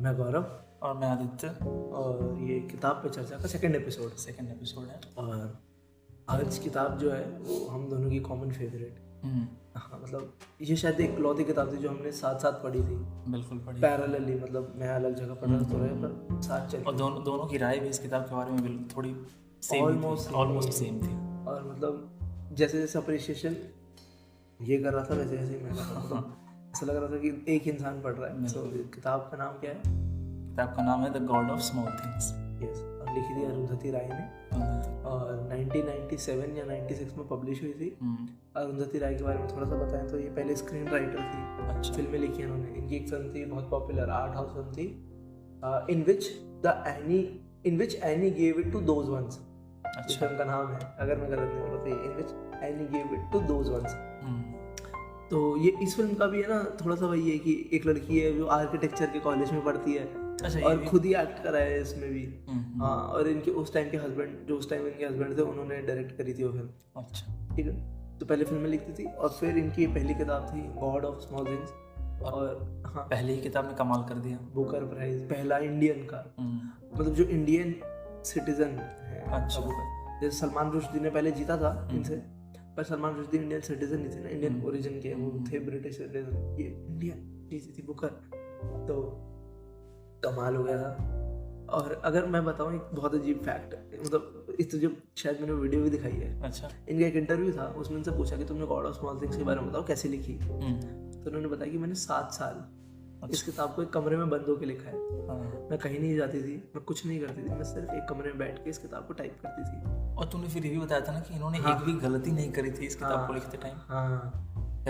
मैं गौरव और मैं आदित्य। और ये किताब पे चर्चा का सेकंड एपिसोड है। और आज किताब जो है वो हम दोनों की कॉमन फेवरेट। हाँ, मतलब ये शायद एक लौती किताब थी जो हमने साथ साथ पढ़ी थी। बिल्कुल पढ़ी पैरेलली, मतलब मैं अलग जगह पढ़ रहा था पर साथ चल और दोनों की राय भी इस किताब के बारे में थोड़ी ऑलमोस्ट सेम थी। और मतलब जैसे जैसे अप्रिशिएशन ये कर रहा था वैसे वैसे ही मैं कर रहा था। ऐसा लग रहा था कि एक इंसान पढ़ रहा है। तो किताब का नाम क्या है? किताब का नाम है the God of small things. Yes, और लिखी थी अरुंधति राय ने और 1997 या 96 में पब्लिश हुई थी। अरुंधति राय के बारे में थोड़ा सा बताएं तो ये पहले स्क्रीन राइटर थी। अच्छा। फिल्में लिखी इन्होंने। इनकी एक फिल्म थी बहुत पॉपुलर, आर्ट हाउस फिल्म थी, in which Annie gave it to those ones. अच्छा। फिल्म का नाम है, अगर मैं गलत नहीं बोल रहा तो in which Annie gave it to those ones. तो ये इस फिल्म का भी है ना, थोड़ा सा वही है कि एक लड़की है जो आर्किटेक्चर के कॉलेज में पढ़ती है। अच्छा, और खुद ही एक्ट करा है इसमें भी। हाँ, और इनके उस टाइम के हस्बैंड, जो उस टाइम इनके हस्बैंड थे, उन्होंने डायरेक्ट करी थी वो फिल्म। अच्छा, ठीक है। तो पहले फिल्में लिखती थी और फिर इनकी पहली किताब थी गॉड ऑफ स्मॉल थिंग्स। और हाँ, पहली ही किताब में कमाल कर दिया, बुकर प्राइज, पहला इंडियन का, मतलब जो इंडियन सिटीजन है। अच्छा। जैसे सलमान रुश्दी ने पहले जीता था इनसे, पर सलमान रुश्दी इंडियन सिटीजन नहीं थे ना, इंडियन ओरिजिन के वो थे, ब्रिटिश सिटीजन। ये इंडियन जीती थी बुकर, तो कमाल हो गया था। और अगर मैं बताऊं एक बहुत अजीब फैक्ट, मतलब इस जो शायद मैंने वीडियो भी दिखाई है। अच्छा। इनका एक इंटरव्यू था, उसमें उनसे पूछा कि तुमने गॉड ऑफ स्मॉल थिंग्स के बारे में बताओ कैसे लिखी। तो उन्होंने बताया कि मैंने 7 साल इस किताब को एक कमरे में बंद होकर लिखा है। मैं कहीं नहीं जाती थी, मैं कुछ नहीं करती थी, मैं सिर्फ एक कमरे में बैठ के इस किताब को टाइप करती थी। और तूने फिर ये भी बताया था ना कि इन्होंने एक भी गलती नहीं करी थी इस किताब को लिखते टाइम।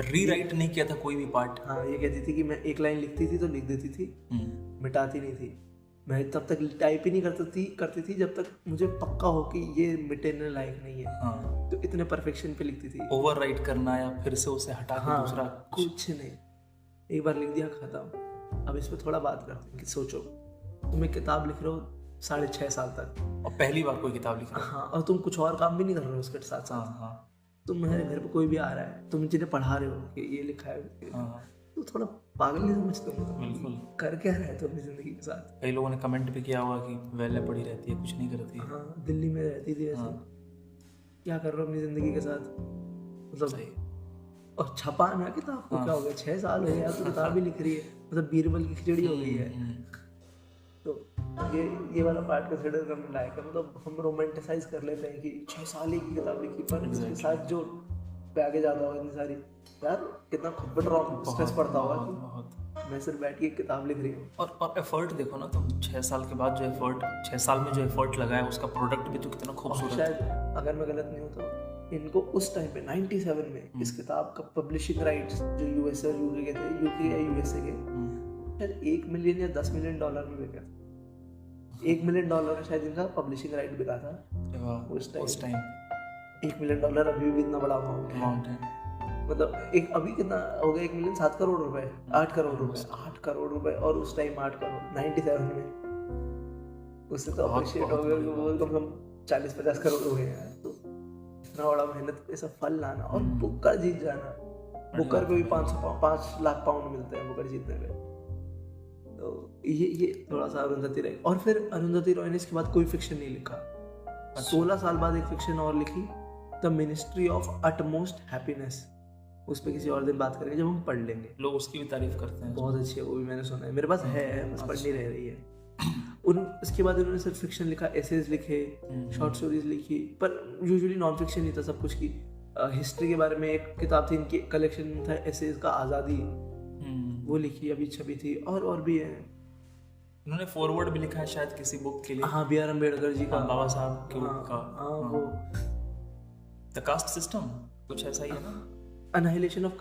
रीराइट नहीं किया था कोई भी पार्ट। हाँ, ये कहती थी कि मैं एक लाइन लिखती थी तो लिख देती थी, मिटाती नहीं थी। मैं तब तक टाइप ही नहीं करती थी जब तक मुझे पक्का हो कि ये मिटने लायक नहीं है। हाँ। तो इतने परफेक्शन पे लिखती थी। ओवरराइट करना या फिर से उसे हटा के दूसरा कुछ नहीं, एक बार लिख दिया खत्म। अब इस पे थोड़ा बात करते हैं कि सोचो तुम एक किताब लिख रहे हो 6.5 साल तक, और पहली बार कोई किताब लिख रहे हो। हाँ, और तुम कुछ और काम भी नहीं कर रहे हो उसके साथ साथ। हाँ। तुम्हारे घर पे कोई भी आ रहा है, तुम जिन्हें पढ़ा रहे हो कि ये लिखा है, तो थोड़ा पागल नहीं समझते हो? बिल्कुल। कर क्या रहे हो अपनी जिंदगी के साथ? कई लोगों ने कमेंट भी किया हुआ कि वेले पड़ी रहती है, कुछ नहीं करती। हाँ, दिल्ली में रहती थी ऐसे। क्या कर रहे हो अपनी जिंदगी के साथ? मतलब और छपा ना किताब को, क्या हो गया 6 साल हो गया तो किताब भी लिख रही है, मतलब बीरबल की खिचड़ी हो गई है। तो ये वाला पार्ट कंसिडर करने लायक है। मतलब हम रोमांटिसाइज कर लेते हैं कि 6 साल ही की किताब लिखी, पर इसके साथ जो पे आगे जाता होगा इतनी सारी, यार कितना खुद पर स्ट्रेस पड़ता होगा कि मैं सिर्फ बैठ के किताब लिख रही हूँ। और एफर्ट देखो ना तुम, 6 साल के बाद जो एफर्ट, 6 साल में जो एफर्ट लगाया उसका प्रोडक्ट भी तो कितना खूबसूरत। शायद अगर मैं गलत नहीं हूँ तो इनको उस टाइम पे 97 में इस किताब का पब्लिशिंग राइट्स जो यूएसए और यूके के थे, यूके या यूएसए के, शायद 1 मिलियन या 10 मिलियन डॉलर में बिका था। 1 मिलियन डॉलर का शायद इनका पब्लिशिंग राइट बिका था उस टाइम। 1 मिलियन डॉलर अभी भी इतना बड़ा अमाउंट है। मतलब एक अभी कितना हो गया, 1 मिलियन 7 करोड़ रुपए, 8 करोड़ रुपए, 8 करोड़ रुपए, और उस टाइम 8 करोड़ 97 में, उससे तो अप्रिशिएट हो गया कि वो कम से कम 40-50 करोड़ हो गए हैं। तो इतना बड़ा मेहनत ऐसा फल लाना और बुकर जीत जाना। बुकर को भी 5 लाख पाउंड मिलते हैं बुकर जीतने पे। तो ये थोड़ा सा अरुंधति रॉय। और फिर अरुंधति रॉय ने इसके बाद कोई फिक्शन नहीं लिखा। 16 साल बाद एक फिक्शन और लिखी, the ministry of utmost happiness. उस पर किसी और दिन बात करेंगे जब हम पढ़ लेंगे। लोग उसकी भी तारीफ करते हैं, बहुत अच्छी है, वो भी मैंने सुना है, मेरे पास है, बस पढ़ नहीं रह रही है। इसके बाद इन्होंने सिर्फ फिक्शन लिखा, एसेज लिखे, शॉर्ट स्टोरीज लिखी, पर यूजुअली नॉन फिक्शन ही था सब कुछ की। हिस्ट्री के बारे में एक किताब थी इनकी, कलेक्शन था एसेज का, आज़ादी, वो लिखी, अभी छपी थी। और भी है, इन्होंने फॉरवर्ड भी लिखा है शायद किसी बुक के लिए। हाँ, B.R. अम्बेडकर जी का, बाबा साहब के बुक का। वो द कास्ट सिस्टम कुछ ऐसा ही है ना, एनाहिलेशन ऑफ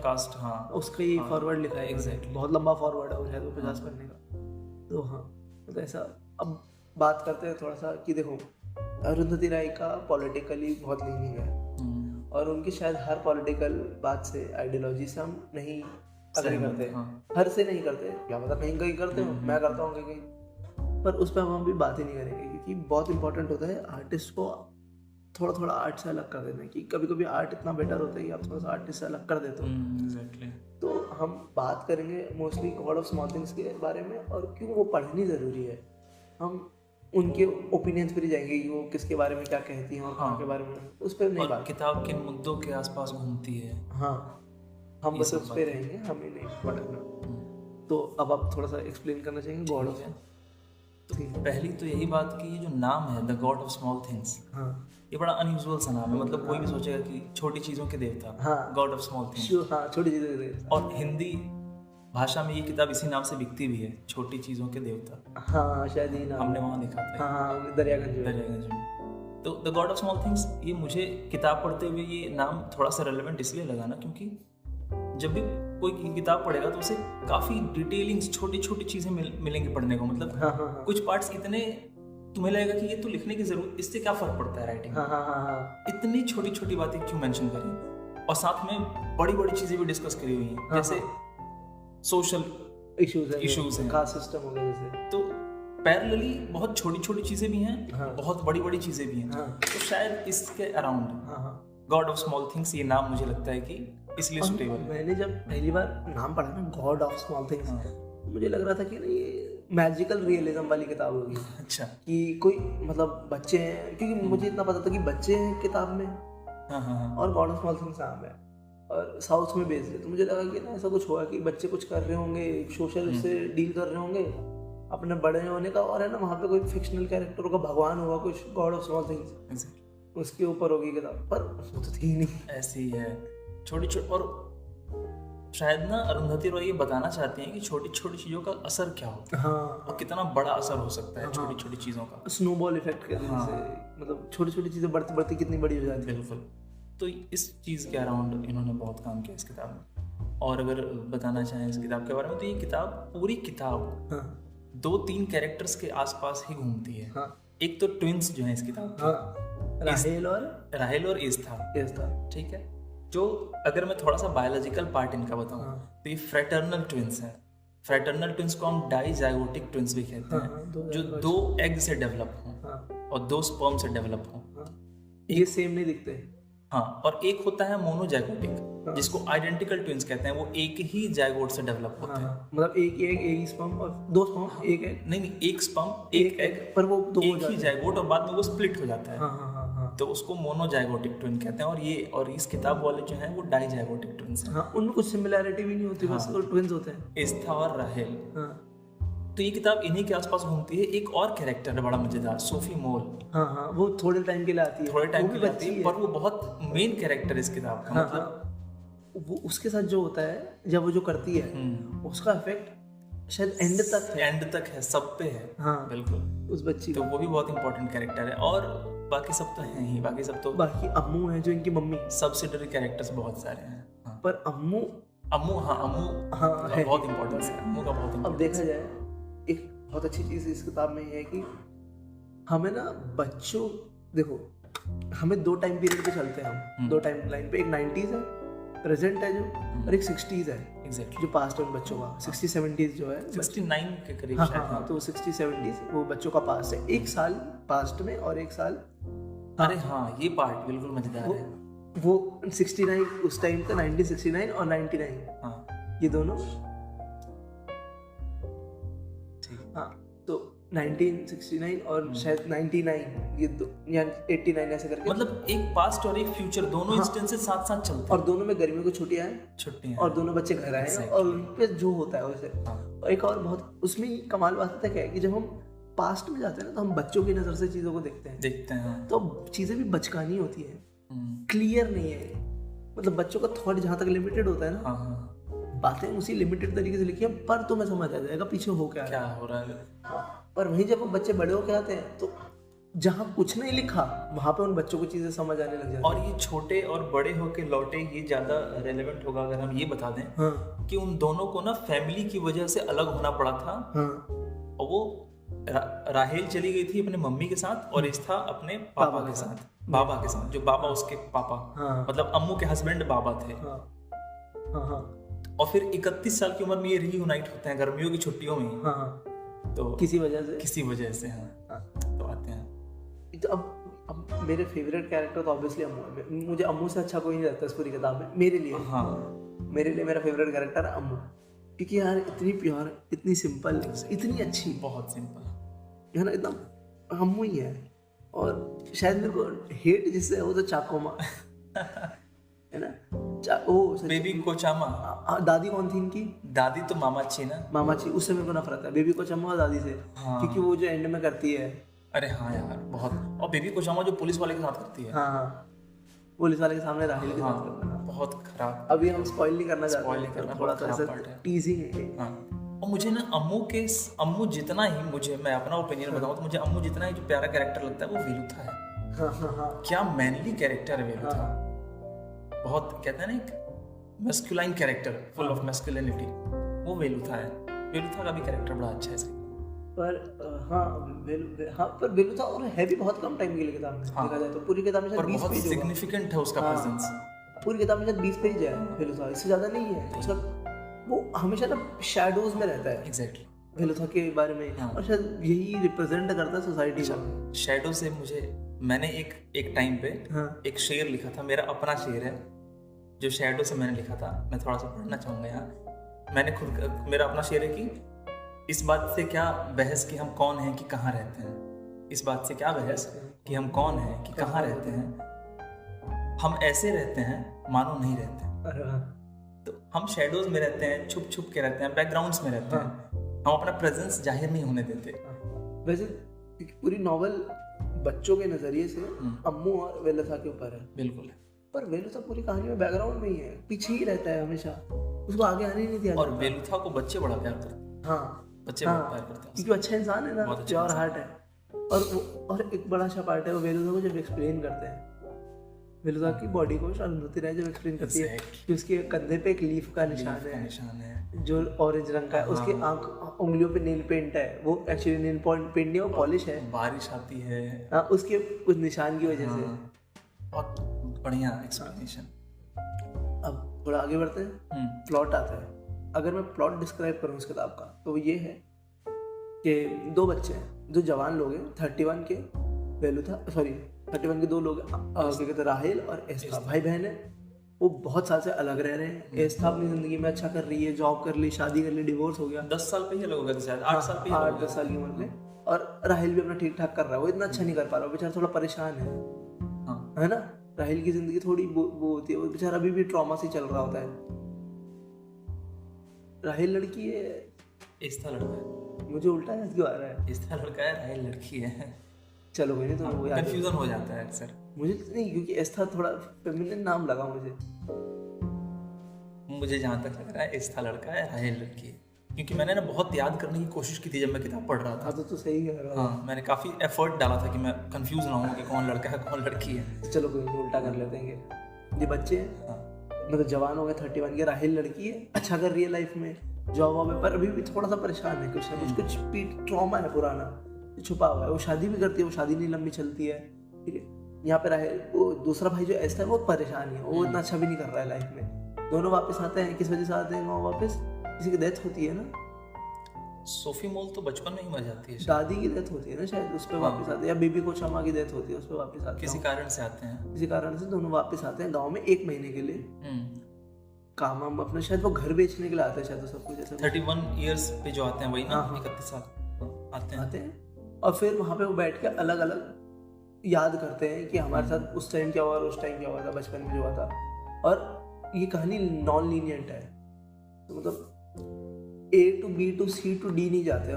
कास्ट। हाँ, उसका ही फॉरवर्ड लिखा है। एग्जैक्टली, बहुत लंबा फॉरवर्ड है वो, शायद 50 पन्ने का। तो हाँ, तो ऐसा। अब बात करते हैं थोड़ा सा कि देखो अरुंधति राय का पॉलिटिकली बहुत लीनिंग है, और उनकी शायद हर पॉलिटिकल बात से, आइडियोलॉजी से हम नहीं अग्री करते। हर से नहीं करते, क्या पता कहीं करते हो, मैं करता हूँ कहीं, पर उस पर हम भी बात ही नहीं करेंगे, क्योंकि बहुत इंपॉर्टेंट होता है आर्टिस्ट को थोड़ा थोड़ा आर्ट से अलग कर देना है, कि कभी कभी आर्ट इतना बेटर होता है कि आप थोड़ा सा आर्टिस्ट से अलग कर देते हो। एग्जैक्टली। तो हम बात करेंगे mostly God of small things के बारे में और क्यों वो पढ़नी ज़रूरी है। हम उनके ओपिनियंस पर ही जाएंगे कि वो किसके बारे में क्या कहती हैं और कहाँ के बारे में, उस पर नहीं बात। किताब किन मुद्दों के आसपास घूमती है, हाँ, हम बस उस पर रहेंगे, हमें नहीं पढ़ना। तो अब आप थोड़ा सा एक्सप्लेन करना चाहेंगे गॉड ऑफ। तो पहली तो यही बात कि ये जो नाम है the God of small things, हाँ, ये बड़ा अनयूजुअल सा नाम है। मतलब कोई भी सोचेगा कि छोटी चीजों के देवता, हाँ, गॉड ऑफ स्मॉल थिंग्स। हाँ, छोटी चीज़ें देते। और हिंदी भाषा में ये किताब इसी नाम से बिकती भी है, छोटी चीजों के देवता। हाँ, शायद ही नाम हमने वहाँ देखा था, हाँ, दरियागंज में। तो the God of small things, ये मुझे किताब पढ़ते हुए ये नाम थोड़ा सा रेलेवेंट इसलिए लगा ना, क्योंकि जब भी कोई किताब पढ़ेगा तो उसे काफी डिटेलिंग्स, छोटी छोटी चीजें मिलेंगी पढ़ने को। मतलब हाँ, कुछ पार्ट्स इतने तुम्हें लगेगा कि ये तो लिखने की जरूरत, इससे क्या फर्क पड़ता है राइटिंग, इतनी छोटी छोटी बातें क्यों मेंशन करी। और साथ में बड़ी बड़ी चीजें भी डिस्कस करी हुई हैं, जैसे सोशल इश्यूज हैं, कास्ट सिस्टम हो गया जैसे। तो पैरेलली बहुत छोटी छोटी चीजें भी हैं, बहुत बड़ी बड़ी चीजें भी हैं। तो शायद इसके around God of small things ये नाम मुझे लगता है कि इसलिए सुटेबल। मैंने जब पहली बार नाम पढ़ा ना गॉड ऑफ स्मॉल थिंग्स, मुझे लग रहा था कि ये मैजिकल रियलिज्म वाली किताब होगी। अच्छा, कि कोई मतलब बच्चे हैं, क्योंकि मुझे इतना पता था कि बच्चे हैं किताब में, और गॉड ऑफ स्मॉल थिंग्स नाम है और साउथ में बेस्ड है। तो मुझे लगा कि ना ऐसा कुछ होगा कि बच्चे कुछ कर रहे होंगे, सोशल से डील कर रहे होंगे अपने बड़े होने का, और है ना वहाँ पे कोई फिक्शनल कैरेक्टर होगा, भगवान होगा कुछ, गॉड ऑफ स्मॉल थिंग्स उसके ऊपर होगी किताब। पर वो तो थी नहीं, ऐसी है छोटी छोटी। और शायद ना अरुंधति रॉय ये बताना चाहती हैं कि छोटी छोटी चीजों का असर क्या होता है, हाँ, और कितना बड़ा असर हो सकता है छोटी छोटी चीजों का। स्नोबॉल इफेक्ट के से मतलब छोटी छोटी चीजें बढ़ती बढ़ती कितनी बड़ी हो जाती है। बिल्कुल। तो इस चीज के अराउंड इन्होंने बहुत काम किया इस किताब में। और अगर बताना चाहें इस किताब के बारे में, तो ये किताब पूरी किताब 2-3 कैरेक्टर्स के आसपास ही घूमती है। एक तो ट्विंस जो है इस किताब के, राहेल और एस्था, ठीक है। जो अगर मैं थोड़ा सा बायोलॉजिकल पार्ट इनका बताऊं, तो ये फ्रेटर्नल ट्विंस हैं। फ्रेटर्नल ट्विंस को हम डाइजाइगोटिक ट्विंस भी कहते हैं, जो 2 एग से डेवलप हों और 2 स्पर्म से डेवलप हों। ये सेम नहीं दिखते। हाँ, और एक होता है मोनोजाइगोटिक, जिसको आइडेंटिकल ट्विंस कहते हैं। वो एक ही जाइगोट से डेवलप होते हैं, मतलब एक एग, एक स्पर्म और 2 स्पर्म, एक एग। नहीं, एक स्पर्म एक एग, पर वो एक ही जाइगोट, और बाद में वो स्प्लिट हो जाता है। तो उसको मोनोजाइगोटिक ट्विन कहते हैं। और इस किताब वाले जो हैं वो डाइजाइगोटिक ट्विन्स हैं। उनमें कुछ सिमिलैरिटी भी नहीं होती, बस ट्विन्स होते हैं, एस्था और राहेल। तो ये किताब इन्हीं के आसपास घूमती है। एक और कैरेक्टर है बड़ा मजेदार, सोफी मोल। वो थोड़े टाइम के लिए आती है, पर वो बहुत मेन कैरेक्टर इस किताब का। मतलब वो उसके साथ जो होता है, जब वो जो करती है, उसका इफेक्ट शायद एंड तक है, सब पे है। बिल्कुल, उस बच्ची। तो वो भी बहुत इंपॉर्टेंट कैरेक्टर है। और बाकी सब तो हैं ही, बाकी अम्मू है जो इनकी मम्मी। सब्सिडरी कैरेक्टर्स बहुत सारे हैं, पर अम्मू बहुत इंपॉर्टेंट है। अम्मू का बहुत। अब देखा जाए, एक बहुत अच्छी चीज इस किताब में है कि हमें ना बच्चों, देखो हमें 2 टाइम पीरियड पे चलते हैं हम, 2 टाइम लाइन पे। एक 90s है, प्रेजेंट है जो, और एक 60s है, जो पास्ट है बच्चों का। 60-70s जो है 69 के करीब। तो 60-70s वो बच्चों का पास्ट है, 1 साल पास्ट में और 1 साल। अरे हाँ, ये पार्ट बिल्कुल मजेदार है। वो 69 उस टाइम का, 1969 और 99, ये दोनों। तो 1969 और शायद 99, ये या 89 ऐसे करके, मतलब एक पास्ट और एक फ्यूचर, दोनों इंस्टेंसेस साथ साथ चलते हैं। और दोनों में गर्मियों की छुट्टियां हैं, और दोनों बच्चे घर आए हैं, और उन पे जो होता है वैसे। और एक और बहुत उसमें कमाल बात है क्या है कि जब हम पास्ट में जाते हैं ना, तो हम बच्चों की नजर से चीजों को देखते हैं। तो चीजें भी बचकानी होती है, क्लियर नहीं है। मतलब बच्चों का थॉट जहाँ तक लिमिटेड होता है ना, बातें उसी लिमिटेड तरीके से लिखी है, पर तुम्हें समझ आ जाएगा पीछे हो क्या हो रहा है। पर वहीं जब वो बच्चे बड़े होके आते हैं, तो जहाँ कुछ नहीं लिखा वहाँ पे उन बच्चों को चीजें समझ आने लग जाती है। और ये छोटे और बड़े होके लौटे, ये ज्यादा रेलेवेंट होगा अगर हम ये बता दें कि उन दोनों को ना फैमिली की वजह से अलग होना पड़ा था। और वो राहेल चली गई थी अपने मम्मी के साथ, और एस्था अपने बाबा के साथ, जो बाबा उसके पापा, मतलब अम्मू के हस्बैंड बाबा थे। और फिर 31 साल की उम्र में ये रीयूनाइट होते हैं गर्मियों की छुट्टियों में। तो किसी वजह से तो आते हैं। तो अब अब मेरे फेवरेट कैरेक्टर तो ऑब्वियसली अम्मू है। मुझे अम्मू से अच्छा कोई नहीं लगता इस पूरी किताब में मेरे लिए। हाँ, मेरे लिए मेरा फेवरेट कैरेक्टर है अम्मू, क्योंकि यार इतनी प्योर, इतनी सिंपल, इतनी अच्छी, बहुत सिंपल है ना, एकदम अम्मू ही है। और शायद मेरे को हेट जिससे है वो तो चाकोमा है ना, बेबी कोचामा। दादी कौन थी इनकी? दादी तो मामाची ना। मामाची, उससे मेरे को नफरत है बेबी कोचामा और दादी से। हाँ। क्योंकि वो जो एंड में करती है, अरे हाँ यार बहुत। और बेबी कोचामा जो पुलिस वाले के साथ करती है, हाँ, पुलिस वाले के सामने राहिल के साथ हाँ, करना, बहुत खराब। अभी हम स्पॉइल नहीं करना Spoil नहीं चाहते, करना, थोड़ा बहुत सा खराब part है। टीजिंग है। हाँ, और मुझे ना अम्मू जितना ही, मुझे, मैं अपना ओपिनियन बताऊँ तो मुझे अम्मू जितना ही जो प्यारा कैरेक्टर लगता है वो वेलुथा है। हाँ हाँ हाँ, क्या मैनली कैरेक्टर है वेलुथा। बहुत कहते हैं ना एक masculine character, full of masculinity, वो वेलुथा है। वेलुथा का भी कैरेक्टर बड़ा अच्छा है इसका। पर पर वेलुथा और है भी बहुत कम टाइम के लिए किताब में। देखा जाए तो पूरी किताब में पर 20 बहुत पेज होगा। सिग्निफिकेंट है उसका प्रेजेंस। पूरी किताब में शायद 20 पेज है वेलुथा, इससे ज्यादा नहीं है उसका। वो हमेशा ना शैडोज में रहता है एग्जैक्टली वेलुथा के बारे में, और शायद यही रिप्रेजेंट करता है सोसाइटी को। शैडो से मैंने एक टाइम पे एक शेर लिखा था, मेरा अपना शेर है जो शैडो से मैंने लिखा था, मैं थोड़ा सा पढ़ना चाहूँगा यहाँ। मैंने खुद, मेरा अपना शेर है कि इस बात से क्या बहस कि हम कौन हैं कि कहाँ रहते हैं। इस बात से क्या बहस कि हम कौन हैं कि कहाँ रहते हैं। हम ऐसे रहते हैं मानो नहीं रहते। तो हम शैडोज में रहते हैं, छुप छुप के रहते हैं, बैकग्राउंड्स में रहते हैं, हम अपना प्रेजेंस जाहिर नहीं होने देते। वैसे पूरी नॉवल बच्चों के नजरिए से अम्मू और वेलुथा के ऊपर है। बिल्कुल। पर वेलुथा पूरी कहानी में बैकग्राउंड में ही है, पीछे ही रहता है हमेशा, उसको आगे आने ही नहीं दिया। और वेलुथा को बच्चे बड़ा प्यार करते हैं। हाँ, बच्चे बहुत प्यार करते हैं क्योंकि अच्छा इंसान है ना, प्योर हार्ट है। और एक बड़ा अच्छा पार्ट है वो वेलुथा को जब एक्सप्लेन करते हैं, वेलुथा की बॉडी को अरुंधति राय जब एक्सप्लेन करती है कि उसके कंधे पे एक लीफ का निशान है जो ऑरेंज रंग का है, उसकी आंख उंगलियों पे नेल पेंट है, वो एक्चुअली नेल पेंट नहीं, वो पॉलिश है, बारिश आती है, हाँ, उसके उस निशान की वजह से। बहुत बढ़िया एक्सप्लेनेशन। अब थोड़ा आगे बढ़ते हैं, प्लॉट आता है। अगर मैं प्लॉट डिस्क्राइब करूँ इस किताब का तो ये है कि 2 बच्चे हैं जो जवान लोग हैं, 31 के वेलुथा, 31 के 2 लोग क्या कहते हैं, राहेल और एस्था, भाई बहन है। वो बहुत साल से अलग रह रहे हैं। एस्था अपनी जिंदगी में अच्छा कर रही है, जॉब कर ली, शादी कर ली, डिवोर्स हो गया, 10 साल पे ही अलग हो गया शायद, 8 साल पे ही 8-10 साल की उम्र में। और राहेल भी अपना ठीक ठाक कर रहा है, वो इतना अच्छा नहीं कर पा रहा, बेचारा थोड़ा परेशान है ना। राहेल की जिंदगी थोड़ी वो होती है, वो बेचारा अभी भी ट्रॉमा से चल रहा होता है। राहेल लड़की है, एस्था लड़का है। मुझे उल्टा याद क्यों आ रहा है? एस्था लड़का है, राहेल लड़की है। चलो कोई नहीं, तो वो कंफ्यूजन हो जाता है अक्सर। मुझे नहीं, क्योंकि एस्था थोड़ा फेमिनिन नाम लगा मुझे जहाँ तक लग रहा है एस्था लड़का है, राहेल लड़की है, क्योंकि मैंने ना बहुत याद करने की कोशिश की थी जब मैं किताब पढ़ रहा था। तो सही कह रहा हूँ। हाँ, मैंने काफी एफर्ट डाला था कि मैं कंफ्यूज ना हूँ कि कौन लड़का है कौन लड़की है। चलो कोई नहीं, उल्टा कर लेते हैं। ये बच्चे हैं, मतलब जवान हो गए, 31 के, राहेल लड़की है, अच्छा कर रही है लाइफ में, जॉब वॉब में, पर अभी भी थोड़ा सा परेशान है, कुछ ना कुछ ट्रॉमा है पुराना छुपा हुआ है। वो शादी भी करती है, वो शादी नहीं लंबी चलती है, ठीक है। यहाँ पे राहेल, वो दूसरा भाई जो एस्था है वो परेशान है, वो इतना अच्छा भी नहीं कर रहा है लाइफ में। दोनों वापस आते हैं, किस वजह से आते हैं वापस? किसी की डेथ होती है ना, सोफी मोल तो बचपन में ही मर जाती है, दादी की डेथ होती है ना शायद, उस पर वापस आते हैं, या बेबी कोचामा की डेथ होती है, उस पर वापस आते हैं, किसी कारण से आते हैं, किसी कारण से दोनों वापस आते हैं गाँव में 1 महीने के लिए। काम हम अपना, शायद वो घर बेचने के लिए आते हैं शायद, सब कुछ ऐसा। 31 इयर्स पे जो आते हैं वही ना, 31 साल आते हैं। और फिर वहाँ पे वो बैठ के अलग अलग याद करते हैं कि हमारे साथ उस टाइम क्या हुआ, उस टाइम क्या हुआ था, बचपन में जो हुआ था। और ये कहानी नॉन लीनियंट है, तो मतलब A to B to C to D नहीं जाते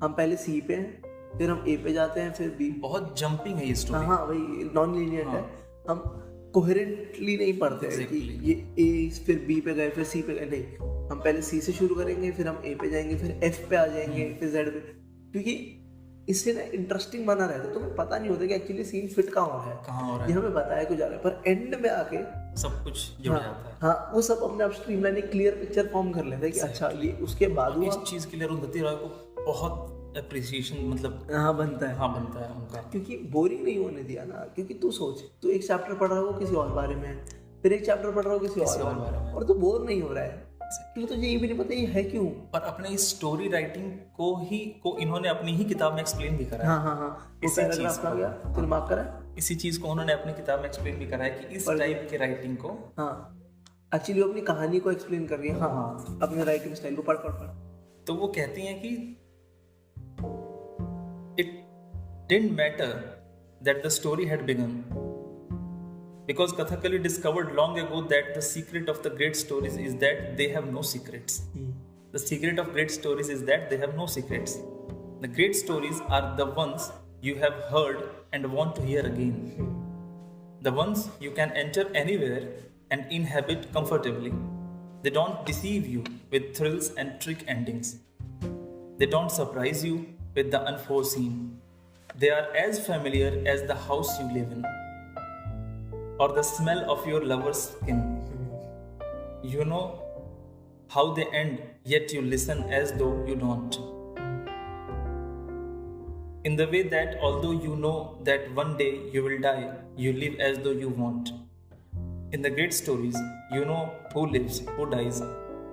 हम पहले C पे हैं, फिर हम A पे जाते हैं, फिर B। बहुत जंपिंग है ये स्टोरी। हाँ, वही नॉन लीनियंट है। हम कोहेरेंटली नहीं पढ़ते हैं कि ये A फिर B पे गए, फिर C पे गए, नहीं, हम पहले C से शुरू करेंगे, फिर हम A पे जाएंगे, फिर F पे आ जाएंगे, फिर Z पे, क्योंकि इससे ना इंटरेस्टिंग बना रहता है, तो पता नहीं होता कि एक्चुअली सीन फिट कहाँ हो रहा है, ये हमें बताया कुछ जा रहा है, पर एंड में आके सब कुछ जुड़ जाता है। हाँ, वो सब अपने आप स्ट्रीमलाइन, एक क्लियर पिक्चर फॉर्म कर लेते हैं कि अच्छा ये उसके बाद इस चीज के लिए अरुंधति रॉय को बहुत अप्रिसिएशन, मतलब बनता है उनका, क्योंकि बोरिंग नहीं होने दिया ना। क्योंकि तू सोच, तू एक चैप्टर पढ़ रहा हो किसी और बारे में, फिर एक चैप्टर पढ़ रहा हो किसी और बारे में, और तू बोर नहीं हो रहा है, क्योंकि तुझे ये भी नहीं पता ये है क्यों। और अपने इस स्टोरी राइटिंग को इन्होंने अपनी ही किताब में एक्सप्लेन भी करा है। हाँ, वो पैराग्राफ आ गया, फिर मार्क करा, इसी चीज को उन्होंने अपनी किताब में एक्सप्लेन भी करा है कि इस टाइप के राइटिंग को, हाँ एक्चुअली वो अपनी कहानी को एक्सप्लेन कर रही है, हाँ अपने राइटिंग स्टाइल को पढ़। तो वो कहती हैं कि it didn't matter that the story had begun because Kathakali discovered long ago that the secret of the great stories is that they have no secrets. The secret of great stories is that they have no secrets. The great stories are the ones you have heard and want to hear again. The ones you can enter anywhere and inhabit comfortably. They don't deceive you with thrills and trick endings. They don't surprise you with the unforeseen. They are as familiar as the house you live in, or the smell of your lover's skin. You know how they end, yet you listen as though you don't. In the way that although you know that one day you will die, you live as though you won't. In the great stories, you know who lives, who dies,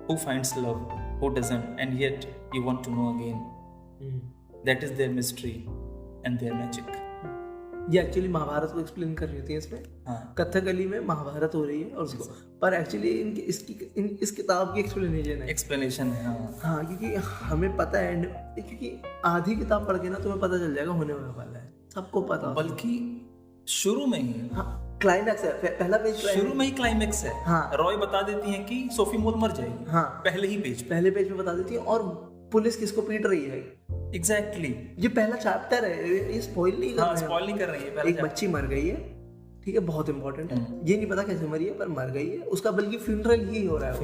who finds love, who doesn't, and yet you want to know again. That is their mystery and their magic. ये actually Mahabharat को explain कर रही थी इसमें, हाँ। कथकली में महाभारत हो रही है और उसको, पर एक्चुअली इस किताब की एक्सप्लेनेशन है, हाँ क्योंकि हमें पता है, क्योंकि आधी किताब पढ़ के ना तुम्हें पता चल जाएगा होने वाला है, सबको पता, बल्कि शुरू में ही, हाँ क्लाइमैक्स है, पहला पेज शुरू में ही क्लाइमैक्स है, हाँ रॉय बता देती है कि सोफी मोल मर जाएगी, हाँ पहले पेज में बता देती है, और पुलिस किसको पीट रही है। एग्जैक्टली ये पहला चैप्टर है, ये स्पॉइल नहीं कर रही है। एक बच्ची मर गई है, ठीक है, बहुत इंपॉर्टेंट है, ये नहीं पता कैसे मरी है पर मर गई है, उसका बल्कि फ्यूनरल ही हो रहा है,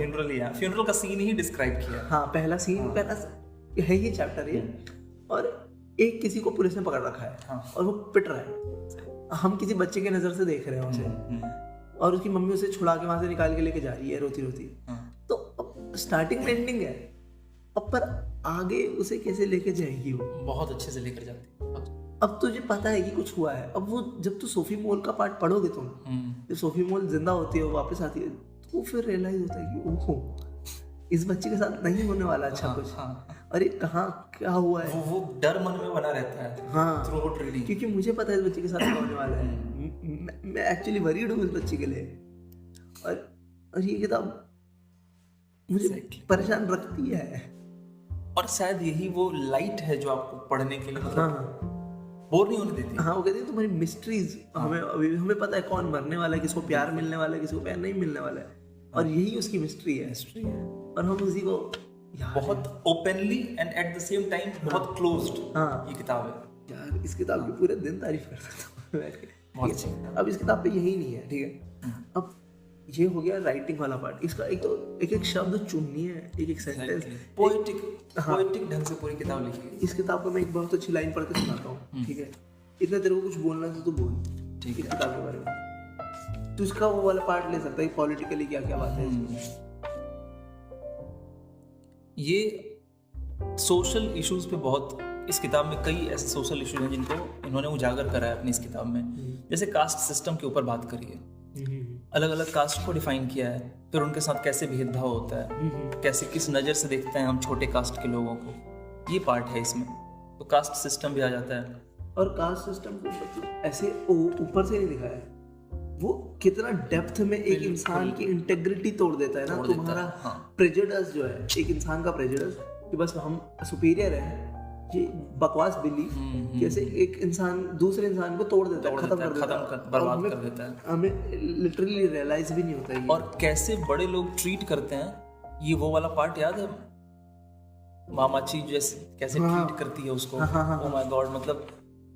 फ्यूनरल का सीन ही डिस्क्राइब किया, हाँ पहला सीन, पहला है ये चैप्टर ये, और एक किसी को पुलिस ने पकड़ रखा है, हाँ। और वो पिट रहा है, हम किसी बच्चे के नजर से देख रहे हैं उसे, और उसकी मम्मी उसे छुड़ा के वहां से निकाल के लेके जा रही है रोती रोती, तो स्टार्टिंग में एंडिंग है, पर आगे उसे कैसे लेके जाएगी, वो बहुत अच्छे से लेकर जाती है। अब तुझे पता है कि कुछ हुआ है, अब वो जब तू सोफी मोल का पार्ट पढ़ोगे तुम, जब सोफी मोल जिंदा होती है, वो वापस आती है, तो फिर रियलाइज होता है कि ओहो इस बच्चे के साथ नहीं होने वाला अच्छा कुछ, अरे कहाँ क्या हुआ है, वो डर मन में बना रहता है, हाँ थ्रू आउट रीडिंग, क्योंकि मुझे पता है इस बच्चे के साथ क्या होने वाला है, मैं एक्चुअली वरीड हूँ इस बच्चे के लिए, और ये किताब मुझे परेशान रखती है, और शायद यही वो लाइट है जो आपको पढ़ने के लिए बोर नहीं होने देती, हाँ वो कहती है तुम्हारी मिस्ट्रीज, हमें पता है कौन मरने वाला है, किसको प्यार मिलने वाला है, किसको प्यार नहीं मिलने वाला है, और यही उसकी मिस्ट्री है, और हम उसी को बहुत openly and at the same time बहुत क्लोज्ड, ये किताब है यार, इस किताब की पूरे दिन तारीफ कर सकता हूँ। अब इस किताब पे यही नहीं है, ठीक है, अब ये हो गया राइटिंग वाला पार्ट, इसका एक शब्द चुननी है, एक सेंटेंस, पोएटिक ढंग से पूरी किताब लिखी है। इस किताब को मैं एक बहुत अच्छी लाइन पढ़ के सुनाता हूँ, ठीक है, इतना तेरे को कुछ बोलना है तो बोल, ठीक है, किताब के बारे में तू इसका वो वाला पार्ट ले सकता है, पॉलिटिकली क्या क्या बात है इसमें, ये सोशल इश्यूज पे बहुत, इस किताब में कई ऐसे सोशल इश्यूज हैं जिनको इन्होंने उजागर करा है अपनी इस किताब में, जैसे कास्ट सिस्टम के ऊपर बात करी है, अलग अलग कास्ट को डिफाइन किया है, फिर उनके साथ कैसे भेदभाव होता है, कैसे किस नज़र से देखते हैं हम छोटे कास्ट के लोगों को, ये पार्ट है इसमें, तो कास्ट सिस्टम भी आ जाता है, और कास्ट सिस्टम को मतलब ऐसे ऊपर से नहीं दिखाया है, वो कितना डेप्थ में एक इंसान की इंटेग्रिटी तोड़ देता है ना, तुम्हारा प्रेजुडिस जो है, एक इंसान का प्रेजुडिस कि बस हम सुपीरियर हैं, ये बकवास बिलीफ कैसे एक इंसान दूसरे इंसान को तोड़ देता है, खत्म कर देता है, बर्बाद कर देता है, हमें लिटरली रियलाइज भी नहीं होता है, और कैसे बड़े लोग ट्रीट करते हैं, ये वो वाला पार्ट याद है, मामाची जैसे कैसे ट्रीट करती है उसको, ओह माय गॉड, मतलब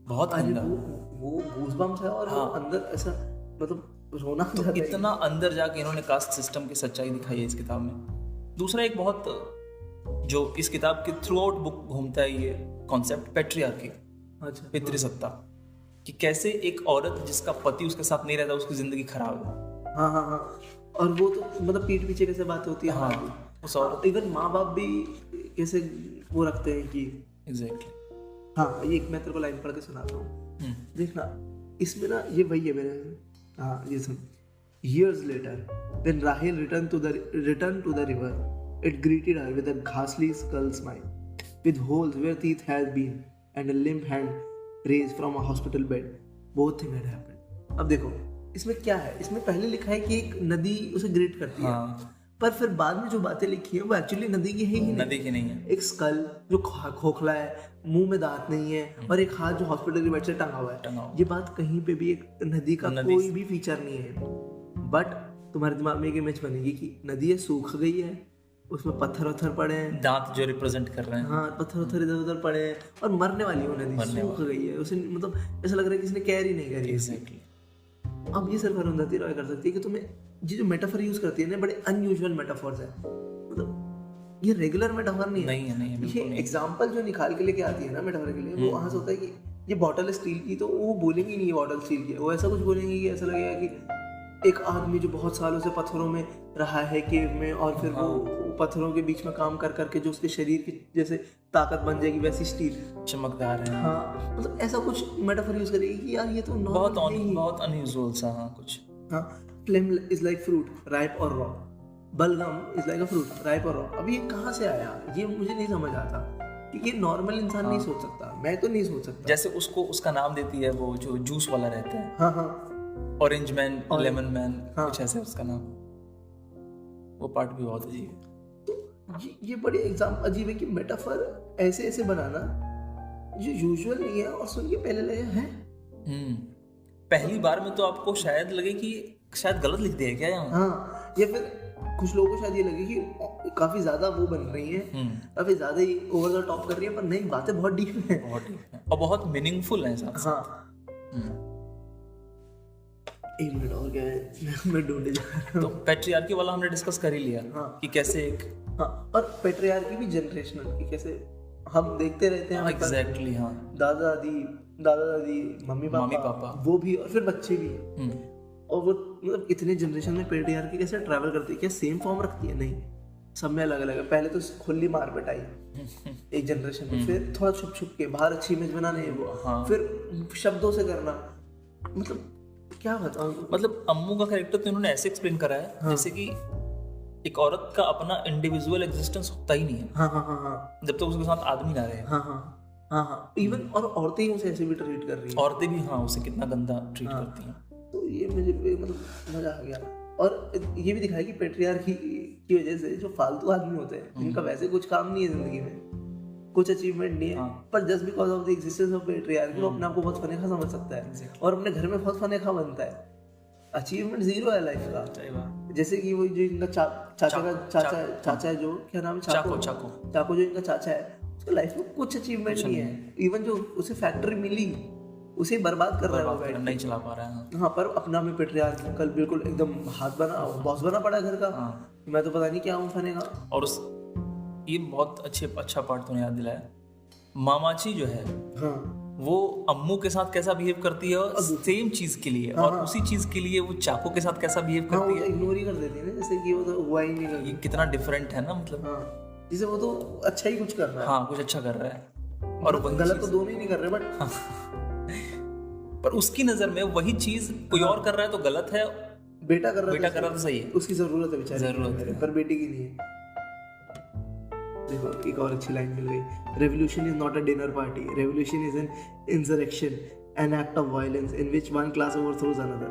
बहुत अंदर वो गूज़बम्स है, और वो अंदर ऐसा मतलब रोना, तो इतना अंदर जाके इन्होंने कास्ट सिस्टम की सच्चाई दिखाई है इस किताब में। दूसरा एक बहुत जो इस किताब के थ्रू आउट बुक घूमता है ये कॉन्सेप्ट पैट्रियार्की, अच्छा, पितृसत्ता, कि कैसे एक औरत जिसका पति उसके साथ नहीं रहता उसकी जिंदगी खराब है, हाँ, और वो तो मतलब पीठ पीछे कैसे बात होती है, उस औरत, इवन माँ बाप भी कैसे वो रखते हैं कि एग्जैक्टली, हाँ ये एक मैं तेरे को लाइन पढ़ के सुनाता हूँ, देखना इसमें ना, ये वही है मेरे, हाँ ये सुन, years later when Rahel returned to the river, it greeted her with a ghastly skull smile, with holes where teeth had been, and a limp hand raised from a hospital bed. Both things had happened. अब देखो इसमें क्या है, इसमें पहले लिखा है कि एक नदी उसे ग्रेट करती है, पर फिर बाद में जो बातें लिखी है वो एक्चुअली नदी की है ही नहीं। नदी की नहीं है। एक स्कल जो खोखला है, मुंह में दांत नहीं है, और एक हाथ जो हॉस्पिटल के बेड से टंगा हुआ है। ये बात कहीं पे भी एक नदी का कोई भी फीचर नहीं है। बट तुम्हारे दिमाग में एक इमेज बनेगी कि नदी है, सूख गई है, उसमें पत्थर वत्थर पड़े हैं, दांत जो रिप्रेजेंट कर रहे हैं। हाँ, पत्थर वत्थर इधर उधर पड़े हैं, और मरने वाली वो नदी सूख गई है, उसे मतलब ऐसा लग रहा है कि इसने केयर ही नहीं करी। एग्जैक्टली। अब ये सिर्फ अरुंधति रॉय कर सकती है कि तुम्हें ये जो मेटाफर यूज करती है ना, बड़े अनयूजुअल मेटाफर्स है, मतलब ये रेगुलर मेटाफर नहीं है। ये एग्जांपल जो निकाल के लेके आती है ना मेटाफर के लिए, वो वहां से होता है कि ये बॉटल स्टील की, तो वो बोलेंगी नहीं ये बॉटल स्टील की है, वो ऐसा कुछ बोलेंगे कि ऐसा लगेगा कि एक आदमी जो बहुत सालों से पत्थरों में रहा है, केव में, और फिर वो पत्थरों के बीच में काम कर करके जो उसके शरीर की जैसे ताकत बन जाएगी वैसी स्टील चमकदार है। हाँ, मतलब ऐसा कुछ मेटाफर यूज करेगी कि यार ये तो बहुत अनयूजुअल सा। हाँ कुछ। हाँ, flame is like fruit ripe और रॉ, बलगम is like a fruit ripe और रॉ। अब ये कहाँ से आया, ये मुझे नहीं समझ आता, क्योंकि ये नॉर्मल इंसान नहीं सोच सकता, मैं तो नहीं सोच सकता। जैसे उसको उसका नाम देती है वो जो जूस वाला रहता है। हाँ हाँ, ऑरेंज मैन, लेमन मैन, कुछ ऐसे उसका नाम। वो पार्ट भी बहुत अजीब है। तो ये बड़ी एग्जाम अजीब है कि मेटाफर ऐसे ऐसे बनाना जो यूजुअल नहीं है, और सुन के पहले लगे हैं। पहली बार में तो आपको शायद लगे कि शायद गलत लिख दिया क्या यहाँ। हाँ, या फिर कुछ लोगों को शायद ये लगे कि काफी ज्यादा वो बन रही है, काफी ज्यादा ही ओवर द टॉप कर रही है, पर नहीं, बातें बहुत डीप है, और बहुत मीनिंगफुल है साथ। हाँ। एक मिनट और क्या है, मैं ढूंढे जा रहा हूँ। तो पैट्रियार्की वाला हमने डिस्कस कर ही लिया। हाँ, कि कैसे एक, हाँ, और पैट्रियार्की भी जनरेशनल की, कैसे हम देखते रहते हैं। एग्जैक्टली। हाँ, दादा दादी मम्मी पापा वो भी, और फिर बच्चे भी। और वो मतलब इतने जनरेशन में पैट्रियार्की कैसे ट्रैवल करती है, क्या सेम फॉर्म रखती है? नहीं, सब में अलग अलग है। पहले तो खुली मारपीट आई एक जनरेशन में, फिर थोड़ा छुप छुप के बाहर अच्छी इमेज बनाने वो, फिर शब्दों से करना, मतलब क्या बताऊं। मतलब अम्मू का कैरेक्टर तो इन्होंने ऐसे एक्सप्लेन करा है जैसे कि एक औरत का अपना इंडिविजुअल एग्जिस्टेंस होता ही नहीं है। हाँ, जब तक उसके साथ आदमी ना रहे। हाँ, इवन और औरतें ही उसे ऐसे भी ट्रीट कर रही हैं। औरतें भी उसे कितना गंदा ट्रीट करती हैं। तो ये मुझे मतलब मजा आ गया। और ये भी दिखाया कि पैट्रियार्की की वजह से जो फालतू आदमी होते हैं, जिनका वैसे कुछ काम नहीं है जिंदगी में, कुछ अचीवमेंट नहीं है, पर just because of the existence of patriarchy वो अपने आप को बहुत फनेखा समझ सकता है, और अपने घर में बहुत फनेखा बनता है। अचीवमेंट जीरो है लाइफ का। जैसे कि वो जो इनका चाचा है, जो क्या नाम है, चाको जो इनका चाचा है, उसका लाइफ में कुछ अचीवमेंट नहीं है। इवन जो उसे फैक्ट्री मिली उसे बर्बाद कर रहा है, नहीं चला पा रहा है। हाँ, पर अपना में पैट्रियार्की कल बिल्कुल एकदम हाथ बना, बॉस बना पड़ा घर का। मैं तो पता नहीं क्या हूँ फनेगा। और उस ये बहुत अच्छा पार्ट तूने याद दिलाया। मामाची जो है, वो अम्मू के साथ कैसा बिहेव करती है, और सेम चीज के लिए, और उसी चीज के लिए वो चाको के साथ कैसा बिहेव करती है, इग्नोर ही कर देती है ना, जैसे कि वो तो हुआ ही नहीं कर। ये कितना डिफरेंट है ना, मतलब जैसे वो तो अच्छा ही कुछ कर रहा है। हाँ, कुछ अच्छा कर रहा है, और गलत तो दोनों ही नहीं कर रहे, बट पर उसकी नजर में वही चीज कोई और कर रहा है तो गलत है, बेटा कर रहा है तो सही है। उसकी जरूरत है बेचारे, जरूरत है, पर बेटी की नहीं है। देखो एक और अच्छी लाइन मिल गई, revolution is not a dinner party, revolution is an insurrection, an act of violence in which one class overthrows another.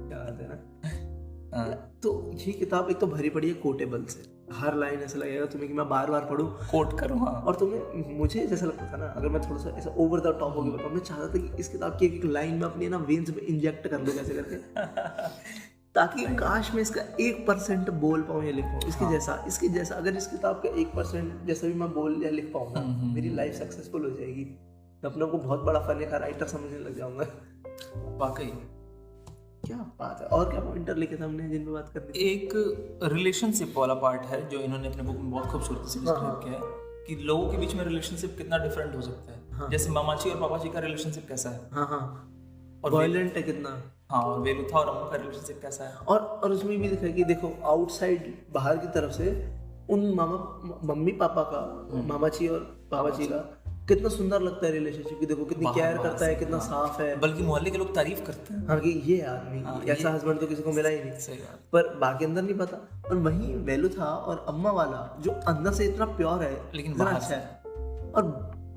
क्या बात है ना। तो ये किताब एक तो भरी पड़ी है कोटेबल से, हर लाइन ऐसा लगेगा तुम्हें कि मैं बार बार पढूं, कोट करूं। और तुम्हें, मुझे जैसा लगता था ना, अगर मैं थोड़ा सा ऐसा ओवर द टॉप हो गया, मैं चाहता था कि इस किताब की एक लाइन में अपनी ना वेन्स में इंजेक्ट कर दूं कैसे करके, ताकि काश मैं इसका 1% बोल पाऊँ या लिख पाऊँ इसके जैसा अगर इस किताब का 1% जैसा भी मैं बोल या लिख पाऊँ ना, मेरी लाइफ सक्सेसफुल हो जाएगी। मैं अपने को बहुत बड़ा फनेखा राइटर समझने लग जाऊंगा। वाकई क्या बात है। और क्या पॉइंटर लिखे थे हमने जिन पे बात करनी? एक रिलेशनशिप वाला पार्ट है जो इन्होंने अपने बुक में बहुत खूबसूरती से डिस्क्राइब किया है कि लोगों के बीच में रिलेशनशिप कितना डिफरेंट हो सकता है। जैसे मामाची और पापाजी का रिलेशनशिप कैसा है, और वायलेंट है कितना। और वेलुथा और अम्मू का रिलेशनशिप कैसा है। और उसमें भी दिखा कि देखो आउटसाइड बाहर की तरफ से उन मम्मी पापा का, मामाची और पापाजी का कितना सुंदर लगता है रिलेशनशिप की। देखो कितनी केयर करता है, कितना साफ है, बल्कि मोहल्ले के लोग तारीफ करते हैं कि ये आदमी ऐसा हस्बैंड तो किसी को मिला ही नहीं। सही बात। पर बाकी अंदर नहीं पता। और वहीं वेलुथा और अम्मा वाला जो अंदर से इतना प्योर है, लेकिन बाहर अच्छा है, और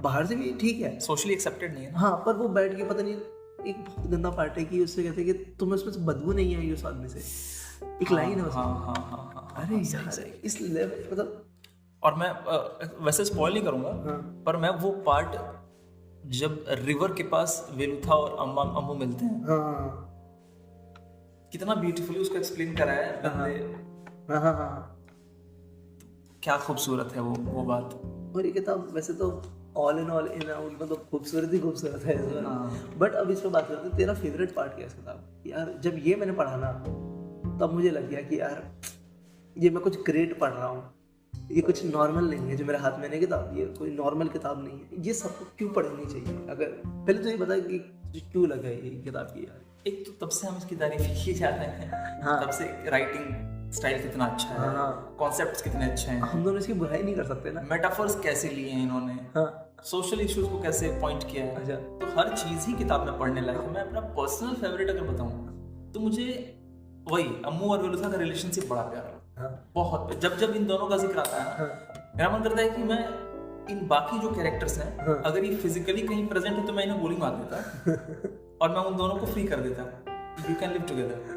बाहर से भी ठीक है, सोशली एक्सेप्टेड नहीं है। हाँ, पर वो बैठ के पता नहीं एक बहुत गंदा पार्ट है कि उससे कहते हैं कि तुम्हें उसमें से बदबू नहीं आई उस आदमी से, एक लाइन है उसमें। अरे यार इस लेवल मतलब, और मैं वैसे स्पॉइल नहीं करूंगा, पर मैं वो पार्ट जब रिवर के पास वेलुथा और अम्मू मिलते हैं, कितना ब्यूटीफुली उसको एक्सप्लेन करा है बंदे। क्या खूबसूरत है वो बात। और ये किताब वैसे तो ऑल इन ऑल मतलब खूबसूरत ही खूबसूरत है इसमें। बट अब इस पर बात करते हैं, तेरा फेवरेट पार्ट क्या है इस किताब? यार जब ये मैंने पढ़ा ना तब मुझे लग गया कि यार ये मैं कुछ ग्रेट पढ़ रहा हूँ, ये कुछ नॉर्मल नहीं है जो मेरे हाथ में है किताब, ये कोई नॉर्मल किताब नहीं है, ये सबको क्यों पढ़नी चाहिए? अगर पहले तो ये बता कि क्यों लगा ये किताब की यार? एक तो तब से हम इसकी तारीफ किए जा रहे हैं, तब से राइटिंग स्टाइल कितना अच्छा है, कॉन्सेप्ट्स कितने अच्छे हैं, हम दोनों इसकी बुराई नहीं कर सकते ना। मेटाफर्स कैसे लिए हैं इन्होंने, सोशल इश्यूज को कैसे पॉइंट किया है। अच्छा। तो हर चीज ही किताब में पढ़ने लायक है। मैं अपना पर्सनल फेवरेट अगर बताऊं तो मुझे वही अम्मू और वेलुथा का रिलेशनशिप बड़ा प्यारा लगता। बहुत जब इन दोनों का जिक्र आता है ना, मेरा मन करता है कि मैं इन बाकी जो कैरेक्टर्स हैं अगर ये फिजिकली कहीं प्रेजेंट है तो मैं इन्हें गोली मार देता और मैं उन दोनों को फ्री कर देता, यू कैन लिव टुगेदर।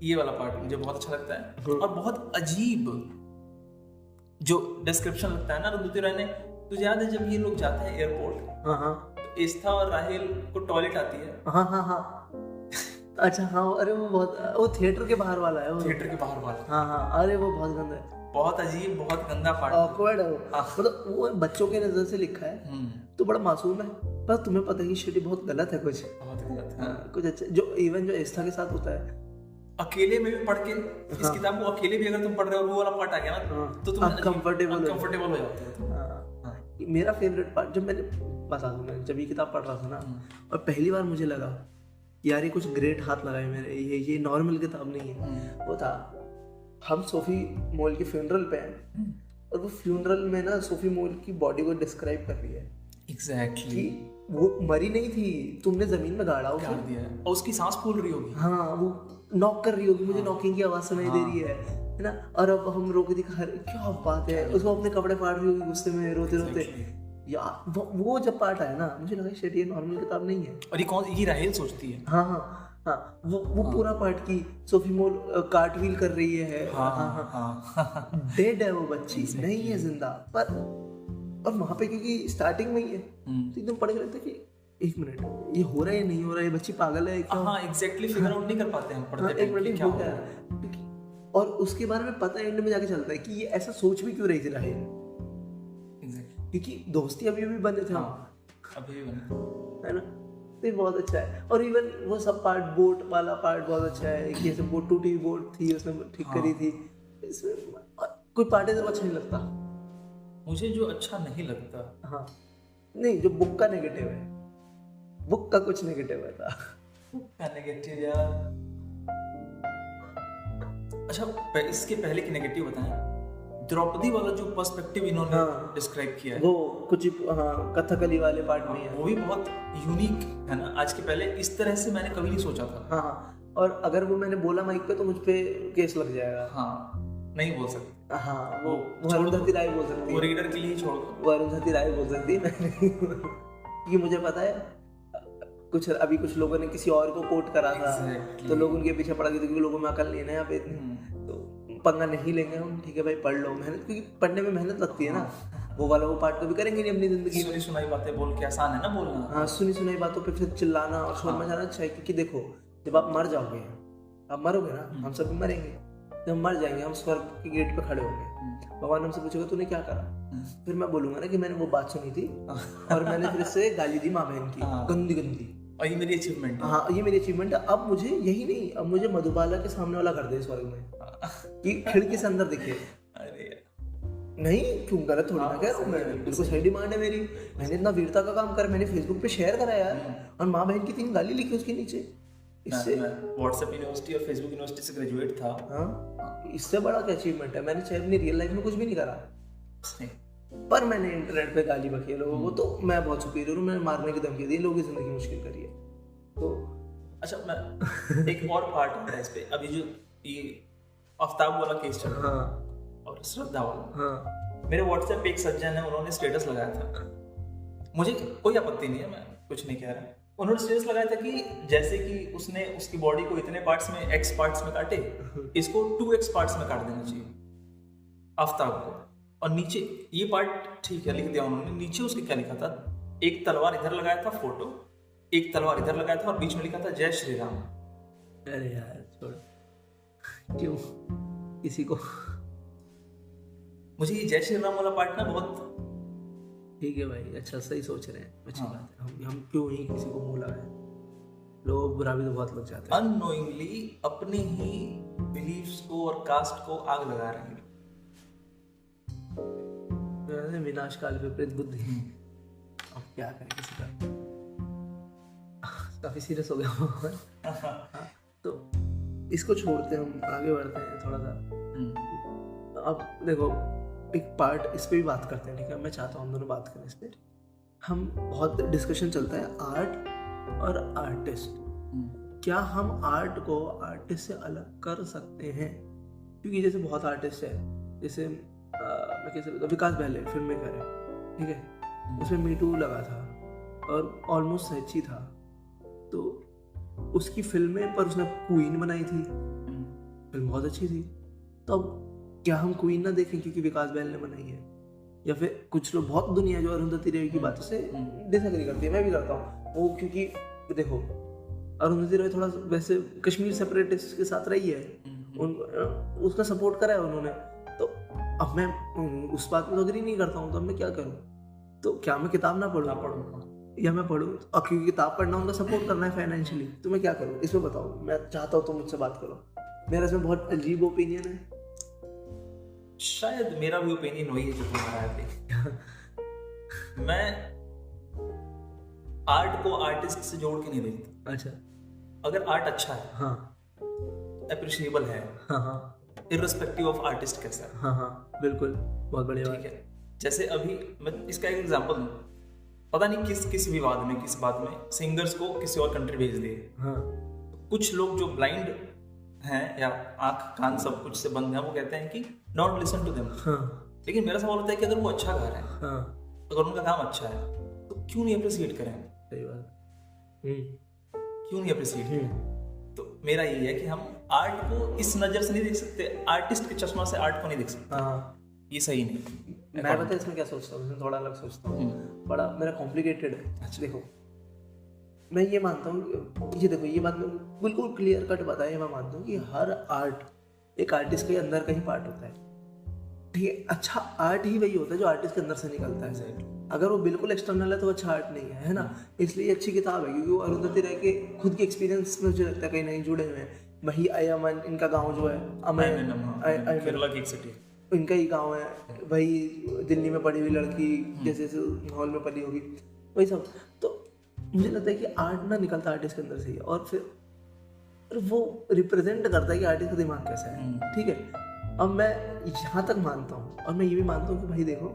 ये वाला पार्ट मुझे बहुत अच्छा लगता है। और बहुत अजीब जो डिस्क्रिप्शन लगता है ना रुंधति रॉय ने, तुझे याद है जब ये लोग जाते हैं एयरपोर्ट, तो एस्था और राहेल को टॉयलेट आती है। अच्छा हाँ, अरे वो थिएटर के बाहर वाला है, वो थिएटर के बाहर वाला। हाँ, अरे वो बहुत गंदा है, बहुत अजीब, बहुत गंदा पार्ट, ऑकवर्ड है वो। मतलब वो बच्चों के नजर से लिखा है तो बड़ा मासूम है, पर तुम्हें पता है कि शिट बहुत गलत है, कुछ बहुत गलत है। कुछ अच्छा जो इवन जो एस्था के साथ होता है, अकेले में भी पढ़ के इस किताब को अकेले भी अगर तुम पढ़ रहे हो, वो वाला पार्ट आ गया ना तो तुम अनकंफर्टेबल हो जाते हो। मेरा फेवरेट पार्ट जब मैंने बता दूं, मैं जब ये किताब पढ़ रहा था ना और पहली बार मुझे लगा यार ये कुछ ग्रेट हाथ लगाए मेरे, ये नॉर्मल किताब नहीं है। वो था हम सोफी मोल के फ्यूनरल पे हैं और वो फ्यूनरल में ना सोफी मोल की बॉडी को डिस्क्राइब कर रही है। एग्जैक्टली वो मरी नहीं थी, तुमने जमीन में गाड़ा दिया है और उसकी सांस फूल रही होगी। हाँ, वो नॉक कर रही होगी, मुझे नॉकिंग की आवाज सुनाई दे रही है ना। और अब हम रोके दिखा, क्या बात है, उसको अपने कपड़े फाड़ रही होगी गुस्से में रोते रोते। यार वो जब पार्ट आया ना मुझे लगा शायद ये नॉर्मल किताब नहीं है। और ये राहेल सोचती है। हाँ, वो पूरा पार्ट की सोफी मोल कार्टव्हील कर रही है। डेड है वो बच्ची, नहीं है जिंदा। पर और वहां पे क्योंकि स्टार्टिंग में ही है तो एकदम पढ़ के लगता है कि एक मिनट ये हो रहा है या नहीं हो रहा है, ये बच्ची पागल है क्या? हाँ एग्जैक्टली फिगर आउट नहीं कर पाते हम पढ़ते एक मिनट क्या हो गया। और उसके बारे में पता एंड में जाके चलता है कि ये ऐसा सोच भी क्यों रही थी राहेल, क्योंकि दोस्ती अभी भी बने थे, अभी भी बने है ना। तो ये बहुत अच्छा है। और इवन वो सब पार्ट, बोट वाला पार्ट बहुत अच्छा है कि ऐसे बोट टूटी बोट थी उसने ठीक करी थी। इसमें कोई पार्ट है तो अच्छा नहीं लगता मुझे, जो अच्छा नहीं लगता। हाँ नहीं, जो बुक का नेगेटिव है, बुक का कुछ नेगेटिव है था। बुक का नेगेटिव यार, अच्छा इसके पहले की नेगेटिव बताएं। द्रौपदी वाला जो पर्सपेक्टिव इन्होंने डिस्क्राइब किया है, वो कुछ कथकली वाले पार्ट में है, वो भी बहुत यूनिक है ना। आज के पहले इस तरह से मैंने कभी नहीं सोचा था। हाँ, और अगर वो मैंने बोला माइक पे तो मुझ पे केस लग जाएगा। हाँ, नहीं बोल सकते। हाँ, वो अरुंधति राय बोल सकती है, वो रीडर के लिए छोड़ दो, वो अरुंधति राय बोल सकती है। क्योंकि मुझे पता है कुछ लोगों ने किसी और को कोट करा था तो लोग उनके पीछे पड़ गए क्योंकि लोगों में अकल नहीं है यहाँ पे इतनी, तो पंगा नहीं लेंगे हम। ठीक है भाई, पढ़ लो, मेहनत, क्योंकि पढ़ने में मेहनत लगती है ना। वो वाला वो पार्ट कभी करेंगे नहीं अपनी जिंदगी में। सुनी सुनाई बातें बोल के आसान है ना बोलना। हाँ, सुनी सुनाई बातों पे फिर चिल्लाना और शोर मचाना अच्छा है, क्योंकि देखो जब आप मर जाओगे, आप मरोगे ना, हम सब मरेंगे, जब मर जाएंगे हम स्वर्ग के गेट पे खड़े होंगे, भगवान हमसे पूछेगा तूने क्या करा, फिर मैं बोलूंगा ना कि मैंने वो बात सुनी थी और मैंने फिर से गाली दी माँ बहन की, गंदी गंदी, और ये मेरी अचीवमेंट है। हाँ, ये मेरी अचीवमेंट है। अब मुझे यही नहीं, अब मुझे मधुबाला के सामने वाला कर दे स्वर्ग में, कि खिड़की से अंदर दिखे। अरे नहीं, क्यों गलत थोड़ी ना कह रहा हूँ मैं, बिल्कुल सही डिमांड है मेरी। मैंने इतना वीरता का काम कर, मैंने फेसबुक पे शेयर करा यार, और माँ बहन की 3 गाली लिखी उसके नीचे। इससे व्हाट्सएप यूनिवर्सिटी और फेसबुक यूनिवर्सिटी से ग्रेजुएट था। हाँ, इससे बड़ा क्या अचीवमेंट है? मैंने शायद अपनी रियल लाइफ में कुछ भी नहीं करा, पर मैंने इंटरनेट पे गाली बकी लोगों को, तो मैं बहुत सुपीरियर हूँ, मैंने मारने की धमकी दी, लोगों की जिंदगी मुश्किल करी है। तो अच्छा, मैं एक और पार्ट है इस पे, अभी जो ये आफ्ताब वाला केस चल रहा है और श्रद्धा वाला, मेरे व्हाट्सएप पे एक सज्जन है, उन्होंने स्टेटस लगाया था, मुझे कोई आपत्ति नहीं है, मैं कुछ नहीं कह रहा। उन्होंने स्टेटस लगाया था कि जैसे कि उसने उसकी बॉडी को इतने पार्ट्स में, एक्स पार्ट्स में काटे, इसको 2x पार्ट्स में काट देना चाहिए आफ्ताब को। और नीचे ये पार्ट ठीक है लिख दिया उन्होंने, नीचे उसके क्या लिखा था, एक तलवार इधर लगाया था फोटो, एक तलवार इधर लगाया था और बीच में लिखा था जय श्री राम। अरे यार छोड़, क्यों किसी को। मुझे ये जय श्री राम वाला पार्ट ना बहुत, ठीक है भाई, अच्छा सही सोच रहे हैं, अच्छी बात है। हम क्यों ही किसी को मुंह लगाए, लोग बुरा भी तो बहुत लग जाते हैं। अननोइंगली अपने ही बिलीफ्स को और कास्ट को आग लगा रहे हैं। विनाश काल विपरीत बुद्धि, अब क्या करें किसी का। काफी सीरियस हो गया। तो इसको छोड़ते हम आगे बढ़ते हैं थोड़ा सा। अब देखो एक पार्ट इस पे भी बात करते हैं, ठीक है, मैं चाहता हूँ हम दोनों बात करें इस पे। हम बहुत डिस्कशन चलता है आर्ट और आर्टिस्ट, क्या हम आर्ट को आर्टिस्ट से अलग कर सकते हैं? क्योंकि जैसे बहुत आर्टिस्ट है, जैसे मैं कैसे बताऊँ, विकास बहले फिल्म मेकर है, ठीक है, उसमें मीटू लगा था और ऑलमोस्ट सच ही था, तो उसकी फिल्में पर उसने क्वीन बनाई थी, फिल्म बहुत अच्छी थी। तो अब क्या हम क्वीन ना देखें क्योंकि विकास बहल ने बनाई है? या फिर कुछ लोग, बहुत दुनिया जो अरुंधति रॉय की बातों से डिसएग्री करती है, मैं भी करता हूँ वो, क्योंकि देखो अरुंधति रॉय थोड़ा वैसे कश्मीर सेपरेटिस्ट के साथ रही है, उसका सपोर्ट करा है उन्होंने, तो अब मैं उस बात में तो अग्री नहीं करता हूँ, तो अब मैं क्या करूँ? तो क्या मैं किताब ना पढ़ूँ या मैं पढ़ूँ? अब क्योंकि किताब पढ़ना उनका सपोर्ट करना है फाइनेंशियली, तो मैं क्या करूँ? इसमें बताओ, मैं चाहता हूँ तुम मुझसे बात करो, मेरा इसमें बहुत अजीब ओपिनियन है। शायद मेरा भी ओपिनियन वही है जो तुम्हारा है। मैं आर्ट को आर्टिस्ट से जोड़ के नहीं देखता। अच्छा, अगर आर्ट अच्छा है, हाँ, अप्रिशिएबल है, हाँ हाँ, इर्रिस्पेक्टिव ऑफ आर्टिस्ट कैसा है, हाँ हाँ, बिल्कुल, बहुत बढ़िया, ठीक है। जैसे अभी मैं इसका एक एग्जांपल दूं, पता नहीं किस विवाद में, किस बात में सिंगर्स को किसी और कंट्री भेज दिए, हाँ, कुछ लोग जो ब्लाइंड हैं या आंख कान सब कुछ से बंद हैं, वो कहते हैं कि नॉट लिसन टू देम, हाँ। लेकिन मेरा सवाल होता है कि अगर वो अच्छा गा रहे हैं, हाँ, अगर उनका काम अच्छा है, तो क्यों नहीं अप्रिशिएट करें? सही बात, क्यों नहीं अप्रिशिएट करें? तो मेरा ये है कि हम आर्ट को इस नजर से नहीं देख सकते, आर्टिस्ट के चश्मा से आर्ट को नहीं देख सकते, हाँ, ये सही नहीं। मैं पता है इसमें क्या सोचता हूँ, थोड़ा अलग सोचता हूँ, बड़ा मेरा कॉम्प्लिकेटेड है। अच्छा देखो, मैं ये मानता हूँ, ये देखो ये बात बिल्कुल क्लियर कट बताया, मैं मानता हूँ कि हर आर्ट एक आर्टिस्ट के अंदर का ही पार्ट होता है, ठीक है। अच्छा आर्ट ही वही होता है जो आर्टिस्ट के अंदर से निकलता है, अगर वो बिल्कुल एक्सटर्नल है तो अच्छा आर्ट नहीं है ना। इसलिए अच्छी किताब है क्योंकि वो अरुंधति रॉय के खुद के एक्सपीरियंस में मुझे लगता है कहीं नहीं जुड़े हुए हैं। वही अयमन, इनका गाँव जो है अमन, इनका ही गाँव है, वही दिल्ली में पढ़ी हुई लड़की जैसे माहौल में पली होगी, वही सब। तो मुझे लगता है कि आर्ट ना निकलता आर्टिस्ट के अंदर से ही, और फिर वो रिप्रेजेंट करता है कि आर्टिस्ट का दिमाग कैसा है, ठीक है। अब मैं यहाँ तक मानता हूँ, और मैं ये भी मानता हूँ कि भाई देखो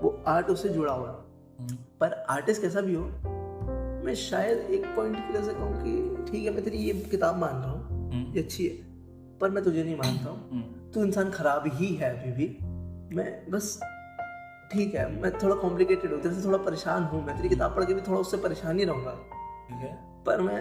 वो आर्ट उससे जुड़ा हुआ है, पर आर्टिस्ट कैसा भी हो, मैं शायद एक पॉइंट की वजह से कहूँ कि ठीक है मैं तेरी ये किताब मान रहा हूँ, ये अच्छी है, पर मैं तुझे नहीं मानता हूँ, तू इंसान खराब ही है अभी भी। मैं बस ठीक है, मैं थोड़ा कॉम्प्लिकेटेड हूँ, तेरे से थोड़ा परेशान हूँ, मैं तेरी किताब पढ़ के भी थोड़ा उससे परेशान ही रहूँगा, ठीक है, पर मैं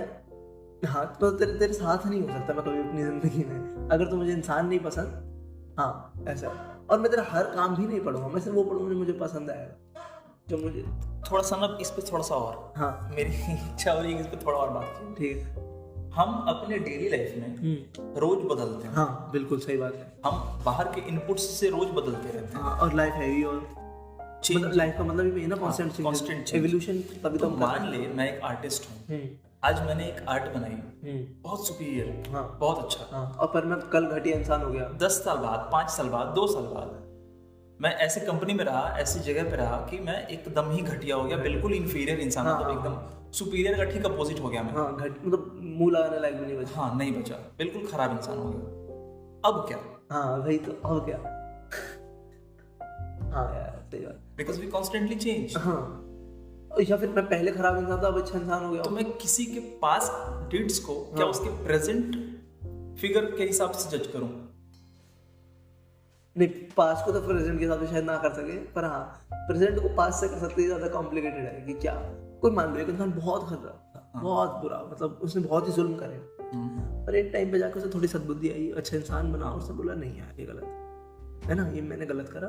हाँ तो तेरे साथ नहीं हो सकता मैं कभी अपनी ज़िंदगी में, अगर तो मुझे इंसान नहीं पसंद, हाँ ऐसा। और मैं तेरा हर काम भी नहीं पढ़ूंगा, मैं सिर्फ वो पढ़ूंगा जो मुझे पसंद आएगा, जो मुझे थोड़ा सा ना इस पे थोड़ा सा और, हाँ मेरी इच्छा हो रही है इस पे थोड़ा और बात की, ठीक है। हम अपने डेली लाइफ में रोज बदलते हैं, हाँ बिल्कुल सही बात है, हम बाहर के इनपुट्स से रोज बदलते रहते हैं, हाँ, और लाइफ है ही, और लाइफ का मतलब ये है ना कांस्टेंट एवोल्यूशन। तभी तो मान ले मैं एक आर्टिस्ट हूँ, आज मैंने एक आर्ट बनाई, बहुत सुपीरियर, हाँ, बहुत अच्छा, हाँ, और पर मैं कल घटिया इंसान हो गया, 10 साल बाद, 5 साल बाद, 2 साल बाद मैं ऐसे कंपनी में रहा, ऐसी जगह पे रहा कि मैं एकदम ही घटिया हो गया, बिल्कुल इंफीरियर इंसान, मतलब एकदम सुपीरियर का ठीक अपोजिट हो गया मैं, हाँ, मतलब मुंह लगाने लायक भी नहीं बचा, हाँ नहीं बचा, बिल्कुल खराब इंसान हो गया। अब क्या, हाँ वही तो, अब क्या, हाँ यार सही बात, बिकॉज वी कॉन्स्टेंटली चेंज, हाँ, या फिर मैं पहले खराब इंसान था अब अच्छा इंसान हो गया, तो मैं किसी के पास डिड्स को क्या उसके प्रेजेंट फिगर के हिसाब से जज करूं? नहीं, पास्ट को तो प्रेजेंट के हिसाब से शायद ना कर सके, पर हाँ प्रेजेंट को पास्ट से कर सकते हैं, ज्यादा कॉम्प्लिकेटेड है कि क्या कोई मान लो एक इंसान बहुत खतरा था, बहुत बुरा, मतलब उसने बहुत ही जुल्म करे, और एक टाइम पे जाकर उसे थोड़ी सद्बुद्धि आई, अच्छा इंसान बना, और उसने बोला नहीं यार ये गलत है ना, ये मैंने गलत करा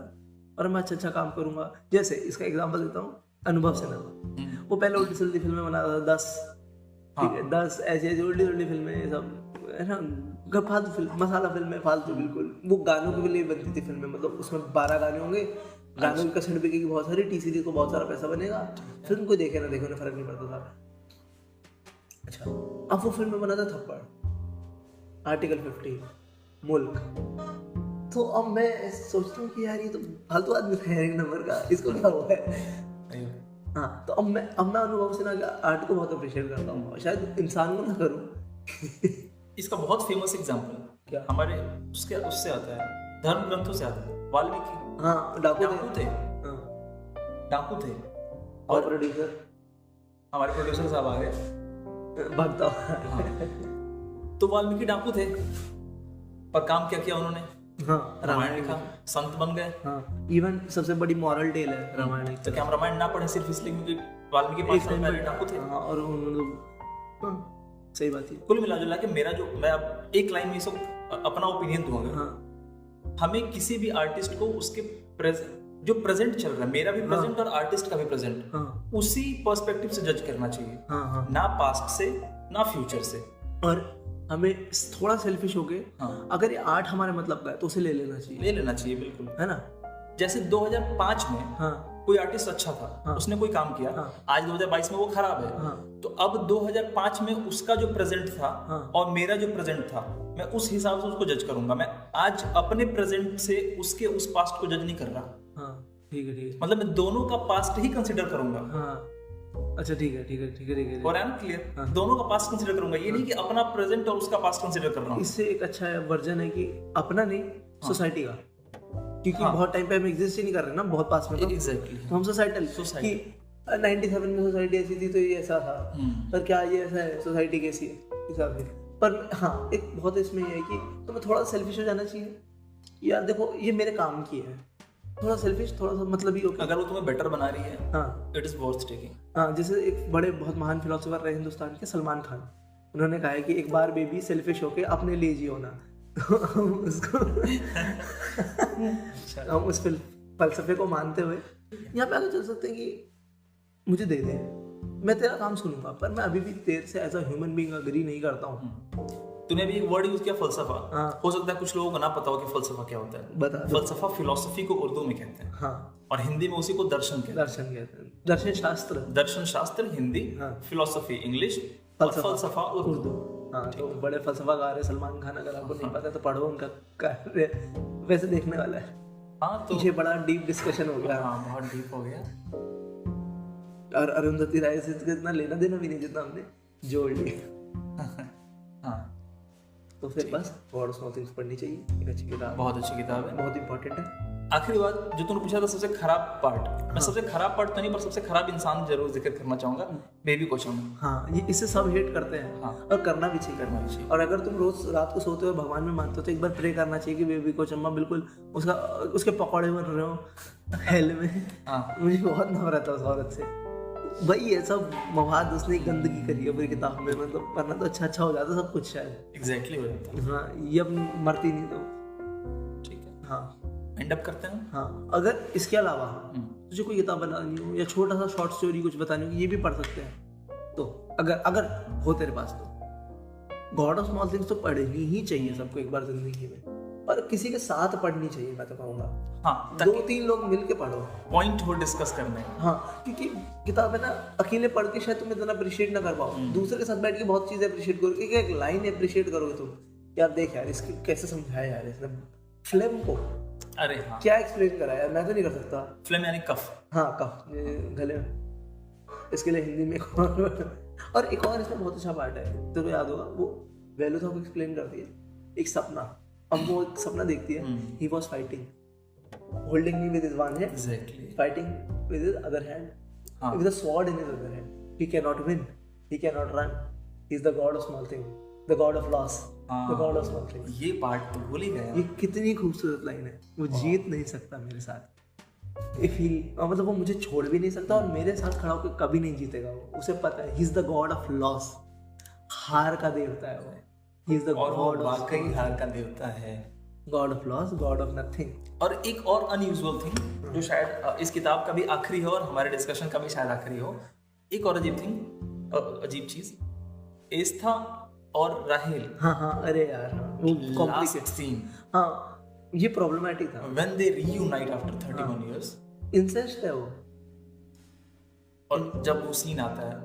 और मैं अच्छा काम करूंगा। जैसे इसका एग्जांपल देता हूँ, अनुभव सिन्हा, वो पहले उल्टी सीधी फिल्में बनाता था, 10 ठीक है, 10 ऐसी उल्टी उल्टी फिल्में सब है ना, फालतू फिल्म, मसाला फिल्में फालतू बिल्कुल, वो गानों के लिए बनती थी फिल्में, मतलब उसमें 12 गाने होंगे, गानों की कसरत बिकेगी बहुत सारी, टीसीडी को बहुत सारा पैसा बनेगा, फिल्म कोई देखे ना देखे उन्हें फर्क नहीं पड़ता था। अच्छा, अब वो फिल्म में बना था थप्पड़, आर्टिकल 50, मुल्क, तो अब मैं सोचता हूँ कि यार ये तो फालतू आदमी है एक नंबर का, इसको क्या हुआ है। हाँ, तो अब मैं अनुभव सिन्हा के आर्ट को बहुत अप्रिशिएट करता हूँ, शायद इंसान को ना करूँ। इसका बहुत फेमस एग्जांपल क्या हमारे उससे आता है, धर्म ग्रंथों से आता है, वाल्मीकि। हाँ, डाकू थे, डाकू थे, और प्रोड्यूसर हमारे प्रोड्यूसर साहब आ गए, भागता। तो वाल्मीकि डाकू थे, पर काम क्या किया उन्होंने, हाँ, रामायण लिखा, संत बन गए। हाँ, इवन सबसे बड़ी मॉरल टेल है रामायण। तो क्या हम रामायण ना पढ़े सिर्फ इसलिए क्योंकि वाल्मीकि 5 साल पहले डाकू थे? हाँ, और सही बात है। कुल मिला के मेरा जो, मैं अब एक लाइन में सब अपना ओपिनियन दूंगा। हाँ, हमें किसी भी आर्टिस्ट को उसके जो प्रेजेंट चल रहा है, मेरा भी प्रेजेंट और आर्टिस्ट का भी प्रेजेंट, हाँ, उसी पर्सपेक्टिव से जज करना चाहिए। हाँ, हाँ, ना पास्ट से ना फ्यूचर से। और हमें थोड़ा सेल्फिश हो गए, हाँ, अगर ये आर्ट हमारे मतलब का है तो उसे ले लेना चाहिए, बिल्कुल, है ना। जैसे 2005 में हाँ, कोई आर्टिस्ट अच्छा था, हाँ, उसने कोई काम किया, हाँ, आज 2022 में वो खराब है, हाँ, तो अब 2005 में उसका जो प्रेजेंट था, हाँ, और मेरा जो प्रेजेंट था, मैं उस हिसाब से उसको जज करूंगा। मैं आज अपने प्रेजेंट से उसके उस पास्ट को जज नहीं कर रहा। हाँ, ठीक है, मतलब मैं दोनों का पास्ट ही कंसिडर करूंगा। हाँ, अच्छा, ठीक है, और है ना क्लियर? हाँ, दोनों का पास्ट कंसिडर करूंगा, ये नहीं कि अपना प्रेजेंट और उसका पास्ट कंसिडर कर रहा हूँ। इससे एक अच्छा वर्जन है कि अपना नहीं, सोसाइटी का, क्योंकि हाँ, बहुत टाइम पे हम एग्जिस्ट ही नहीं कर रहे ना, बहुत पास में, तो एग्जैक्टली तो हम सोसाइटल कि 97 में सोसाइटी ऐसी थी तो ये ऐसा था, पर क्या ये ऐसा है, सोसाइटी कैसी है हिसाब से। पर हाँ, एक बहुत इसमें ये है कि तुम्हें थोड़ा सेल्फिश हो जाना चाहिए यार, देखो ये मेरे काम की है, थोड़ा सेल्फिश, थोड़ा सा मतलब ही होगा। अगर वो तुम्हें बेटर बना रही है, हाँ, इट इज वर्थ टेकिंग। हाँ, जैसे एक बड़े बहुत महान फिलोसोफर रहे हिंदुस्तान के, सलमान खान, उन्होंने कहा है कि एक बार बेबी सेल्फिश होके अपने लिए जियो ना। तो हम उसको हम उस फलसफे को मानते हुए यहाँ पे आगे चल सकते हैं कि मुझे दे दे, मैं तेरा काम सुनूंगा, पर मैं अभी भी तेरे से as a human being agree नहीं करता हूँ। तूने भी एक वर्ड यूज किया, फलसफा। हाँ, हो सकता है कुछ लोगों को ना पता हो कि फलसफा क्या होता है। बता दो। फलसफा फिलोसफी को उर्दू में कहते हैं, हाँ, और हिंदी में उसी को दर्शन कहते हैं। दर्शन कहते हैं, दर्शन शास्त्र, दर्शन शास्त्र हिंदी, हाँ, फिलोसफी इंग्लिश, और फलसफा उर्दू। हाँ, तो बड़े फलसफाकार है सलमान खान, अगर आपको नहीं पता तो पढ़ो उनका कार्य, वैसे देखने वाला है। हाँ, तो ये बड़ा डीप डिस्कशन हो गया। हाँ, बहुत डीप हो गया, और अरुंधति राय से इतना लेना देना भी नहीं जितना हमने जोड़ लिया। हाँ, तो फिर बस गॉड ऑफ स्मॉल थिंग्स पढ़नी चाहिए, एक अच्छी किताब, बहुत अच्छी किताब है, बहुत इंपॉर्टेंट है। आखिरी बात जो तूने पूछा था, सबसे खराब पार्ट, मैं सबसे खराब पार्ट तो नहीं, पर सबसे खराब इंसान जरूर जिक्र करना चाहूंगा, बेबी कोचम। हाँ, ये इससे सब हेट करते हैं। हाँ, और करना भी चाहिए। और अगर तुम रोज रात को सोते हो भगवान में मानते हो तो एक बार प्रे करना चाहिए कि बेबी कोचम्मा बिल्कुल उसके पकौड़े बन रहे हो हेल में। हाँ, मुझे बहुत नफरत है उस औरत से, भाई ये सब मवाद उसने गंदगी करी है पूरी किताब में, मतलब वरना तो अच्छा हो जाता सब कुछ शायद। एग्जैक्टली हो जाता है। हाँ, ये अब मरती नहीं तो ठीक है, हाँ, एंड अप करते हैं। हाँ, अगर इसके अलावा तुझे कोई किताब बनानी हो या छोटा सा शॉर्ट स्टोरी कुछ बतानी हो, ये भी पढ़ सकते हैं। तो अगर हो तेरे पास तो गॉड ऑफ स्मॉल थिंग्स तो पढ़नी ही चाहिए सबको एक बार जिंदगी में, और किसी के साथ पढ़नी चाहिए, मैं तो कहूँगा। हाँ, 2-3 लोग मिलके पढ़ो, पॉइंट हो डिस्कस करने। हाँ, क्योंकि किताब है ना, अकेले पढ़ के शायद तुम इतना अप्रिशिएट ना कर पाओ, दूसरे के साथ बैठ के बहुत चीजें अप्रिशिएट करोगे, एक लाइन अप्रिशिएट करोगे तुम, यार देख यार इसकी कैसे समझाया यार इसने फ्लेम को, अरे हाँ, क्या एक्सप्लेन करा यार, मैं तो नहीं कर सकता। फ्लेम यानी कफ। हाँ, कफ, गले में, इसके लिए हिंदी में और एक और इसमें बहुत अच्छा पार्ट है, तेरे को याद होगा, वो वैल्यू था को एक्सप्लेन कर दिया, एक सपना। अब वो एक सपना देखती है, he was fighting, holding me with his one hand, exactly, fighting with his other hand, with a sword in his other hand, he can not win, he can not run, he is the God of small thing, the God of loss, the God of small thing. ये part तो भूल ही गया। ये कितनी खूबसूरत line है, वो जीत नहीं सकता मेरे साथ, मतलब वो मुझे छोड़ भी नहीं सकता और मेरे साथ खड़ा होकर कभी नहीं जीतेगा वो, उसे पता है he is the God of loss, हार का देवता है वो, ही इज द गॉड, वाकई हार का देवता है, God of loss, God of nothing. और एक और अनयूजुअल थिंग जो शायद इस किताब का भी आखिरी हो और हमारे डिस्कशन का भी शायद आखिरी हो, एक और अजीब चीज, एस्था और राहेल, हाँ अरे यार वो कॉम्प्लिकेटेड सीन, हाँ ये प्रॉब्लमैटिक था। when they reunite after 31 years, incest है वो, और जब वो सीन आता है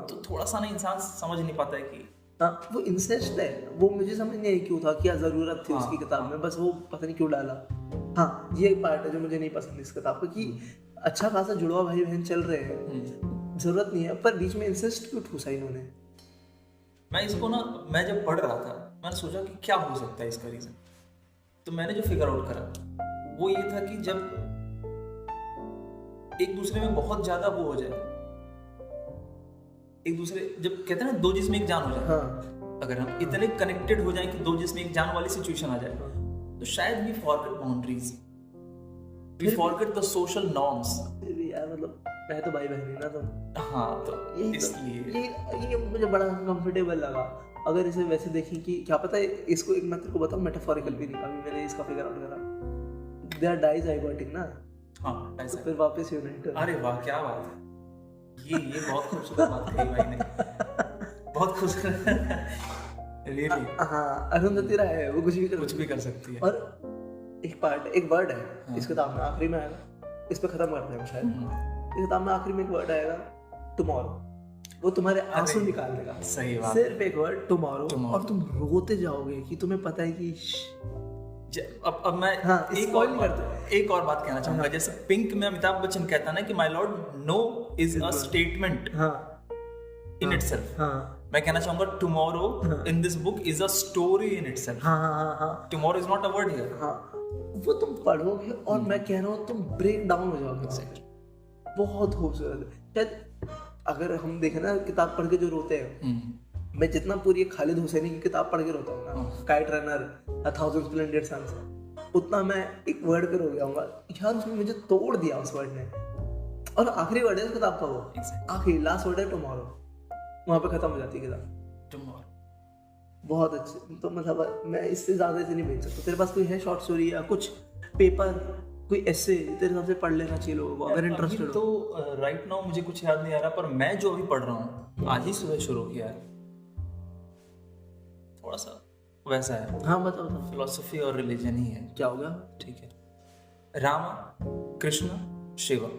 तो थोड़ा सा ना इंसान समझ नहीं पाता है कि वो इंसेस्ट है, वो मुझे समझ नहीं आई क्यों था, क्या जरूरत थी उसकी किताब में, बस वो पता नहीं क्यों डाला। हाँ ये एक पार्ट है जो मुझे नहीं पसंद इस किताब का, कि अच्छा खासा जुड़वा भाई बहन चल रहे हैं, जरूरत नहीं है, पर बीच में इंसेस्ट क्यों ठूसा इन्होंने। मैं इसको ना, मैं जब पढ़ रहा था मैंने सोचा कि क्या हो सकता है इसका रीजन, तो मैंने जो फिगर आउट करा वो ये था कि जब एक दूसरे में बहुत ज्यादा वो हो जाए, एक दूसरे, जब कहते हैं ना दो जिसमें एक जान हो जाए, हाँ। अगर हम इतने कनेक्टेड हो जाए कि दो जिसमें एक जान वाली सिचुएशन आ जाए, तो शायद we forget boundaries, we forget the social norms. यार मतलब मैं तो भाई बहन ना, तो हाँ तो इसलिए ये मुझे बड़ा कंफर्टेबल लगा। अगर इसे वैसे देखें कि क्या पता है इसको, एक मैं तेरे को बताऊं मेटाफोरिकल भी नहीं, अभी मैंने इसका फिगर आउट करा, दे आर डाइजाइगोटिक ना, हाँ तो फिर वापस यूनाइट हो। अरे वाह क्या बात है, ये बहुत खूबसूरत बात कही भाई ने, बहुत खूबसूरत रियली। हाँ अरुंधति राय है, वो कुछ भी कर सकती है। और एक वर्ड है इस किताब में, आखिरी में आएगा, इस पे खत्म करते हैं शायद, इस किताब में आखिरी में एक वर्ड आएगा टुमारो, वो तुम्हारे आंसू निकाल देगा। सही बात, सिर्फ एक वर्ड टुमारो, और तुम रोते जाओगे कि तुम्हें पता है कि अब मैं एक और बात कहना चाहूंगा, जैसे पिंक में अमिताभ बच्चन कहता ना कि my lord no is a statement in itself, मैं कहना चाहूंगा tomorrow in this book is a story in itself. Tomorrow is not a word here. वो तुम पढ़ोगे और मैं कह रहा हूँ तुम ब्रेक डाउन हो जाओगे। बहुत खूबसूरत है। शायद अगर हम देखें ना किताब पढ़ के जो रोते हैं, मैं जितना पूरी खालिद हुसैनी की किताब पढ़ के रोता हूँ ना, kite runner, A Thousand Splendid Suns, उतना मैं एक वर्ड पे रो गया हूँ यार, उसने मुझे तोड़ दिया उस वर्ड ने। और आखिरी वर्ड है उस किताब का, वो आखिरी लास्ट वर्ड है टुमारो, वहाँ पे खत्म हो जाती है किताब। टुमारो बहुत अच्छे, तो मतलब मैं इससे ज्यादा इसे नहीं भेज सकता। तेरे पास कोई है शॉर्ट स्टोरी या कुछ पेपर, कोई ऐसे तेरे हिसाब से पढ़ लेना चाहिए लोगों को अगर इंटरेस्टेड हो? तो राइट नाउ मुझे कुछ याद नहीं आ रहा, पर मैं जो अभी पढ़ रहा हूँ आज ही सुबह शुरू किया है, थोड़ा सा वैसा है। हाँ बताओ। फिलोसफी और रिलीजन ही है। क्या हो गया? ठीक है, राम कृष्ण शिव,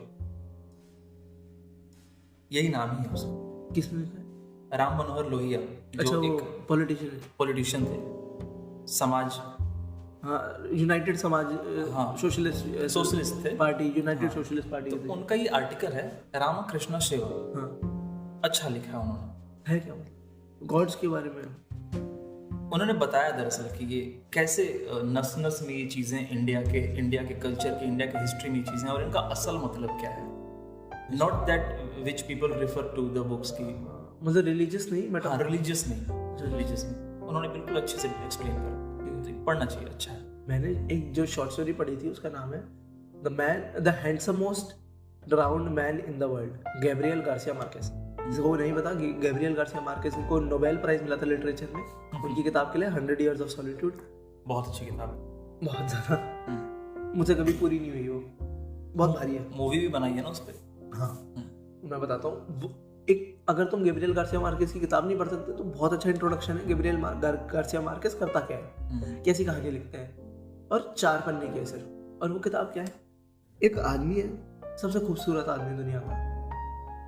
यही नाम ही है उसका। किसने? राम मनोहर लोहिया, जो एक पॉलिटिशियन थे, समाज, हाँ यूनाइटेड समाज, हाँ सोशलिस्ट थे, पार्टी, यूनाइटेड सोशलिस्ट पार्टी। तो उनका ये आर्टिकल है राम कृष्ण शिव। हाँ अच्छा लिखा है उन्होंने। है क्या गॉड्स के बारे में? उन्होंने बताया दरअसल कि ये कैसे नस नस में ये चीज़ें इंडिया के कल्चर की, इंडिया के हिस्ट्री में ये चीज़ें, और इनका असल मतलब क्या है। Not that which people refer to the books की, मतलब रिलीजियस नहीं, रिलीजियस नहीं, उन्होंने बिल्कुल अच्छे से एक्सप्लेन करा, तो पढ़ना चाहिए, अच्छा है। मैंने एक जो शॉर्ट स्टोरी पढ़ी थी उसका नाम है the handsome most ड्राउन्ड man in the world, Gabriel Garcia Marquez. जिसको नहीं पता कि गैब्रियल गार्सिया मार्केस को नोबेल प्राइज मिला था लिटरेचर में उनकी किताब के लिए 100 Years of Solitude। बहुत अच्छी किताब है, बहुत ज़्यादा, मुझे कभी पूरी नहीं हुई वो, बहुत भारी है। मूवी भी बनाई है ना उस पर। हाँ मैं बताता हूँ, एक अगर तुम गैब्रियल गार्सिया मार्केस की किताब नहीं पढ़ सकते तो बहुत अच्छा इंट्रोडक्शन है। गैब्रियल गार्सिया मार्केस करता क्या है, कैसी कहानी लिखते हैं, और 4 पन्ने की है सिर्फ। और वो किताब क्या है, एक आदमी है, सबसे खूबसूरत आदमी दुनिया का,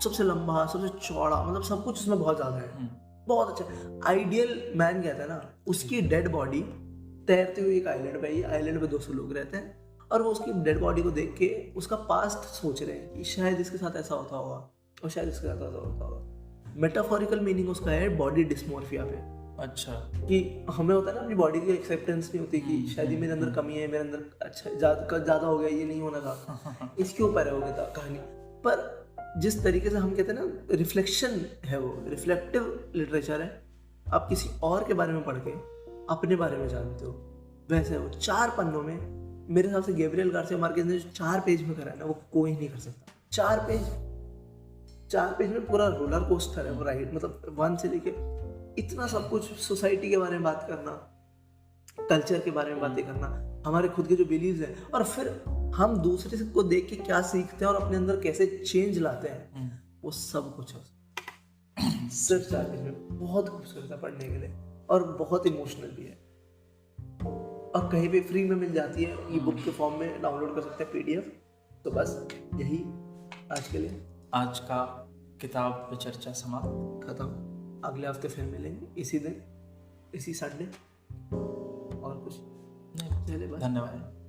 सबसे लंबा, सबसे चौड़ा, मतलब सब कुछ उसमें बहुत ज्यादा है, बहुत अच्छा आइडियल मैन कहता है ना। उसकी डेड बॉडी तैरती हुई एक आइलैंड पे, ये आइलैंड पे 200 लोग रहते हैं, और वो उसकी डेड बॉडी को देख के उसका पास्ट सोच रहे हैं कि शायद इसके साथ ऐसा होता होगा और शायद इसके साथ ऐसा होता होगा। मेटाफोरिकल मीनिंग उसका है बॉडी डिस्मोर्फिया पे। अच्छा, कि हमें होता है ना अपनी बॉडी की एक्सेप्टेंस नहीं होती कि शायद ये मेरे अंदर कमी है, मेरे अंदर अच्छा ज्यादा हो गया, ये नहीं होना था, इसके ऊपर है वो कहानी। पर जिस तरीके से हम कहते हैं ना रिफ्लेक्शन है, वो रिफ्लेक्टिव लिटरेचर है, आप किसी और के बारे में पढ़ के अपने बारे में जानते हो, वैसे वो 4 पन्नों में मेरे हिसाब से गैब्रियल गार्सिया मार्केज ने जो 4 पेज में करा है ना, वो कोई नहीं कर सकता। 4 पेज में पूरा रोलर कोस्टर है वो राइड, मतलब 1 से लेके इतना सब कुछ, सोसाइटी के बारे में बात करना, कल्चर के बारे में बातें करना, हमारे खुद के जो बिलीव्स हैं, और फिर हम दूसरे को देख के क्या सीखते हैं और अपने अंदर कैसे चेंज लाते हैं, वो सब कुछ है सिर्फ 4 पेज में। बहुत खूबसूरत है पढ़ने के लिए और बहुत इमोशनल भी है, और कहीं पे फ्री में मिल जाती है, ई बुक के फॉर्म में डाउनलोड कर सकते हैं PDF। तो बस यही आज के लिए, आज का किताब पे चर्चा समाप्त, खत्म। अगले हफ्ते फिर मिलेंगे इसी दिन, इसी संडे, और कुछ नहीं। चलिए, बस धन्यवाद।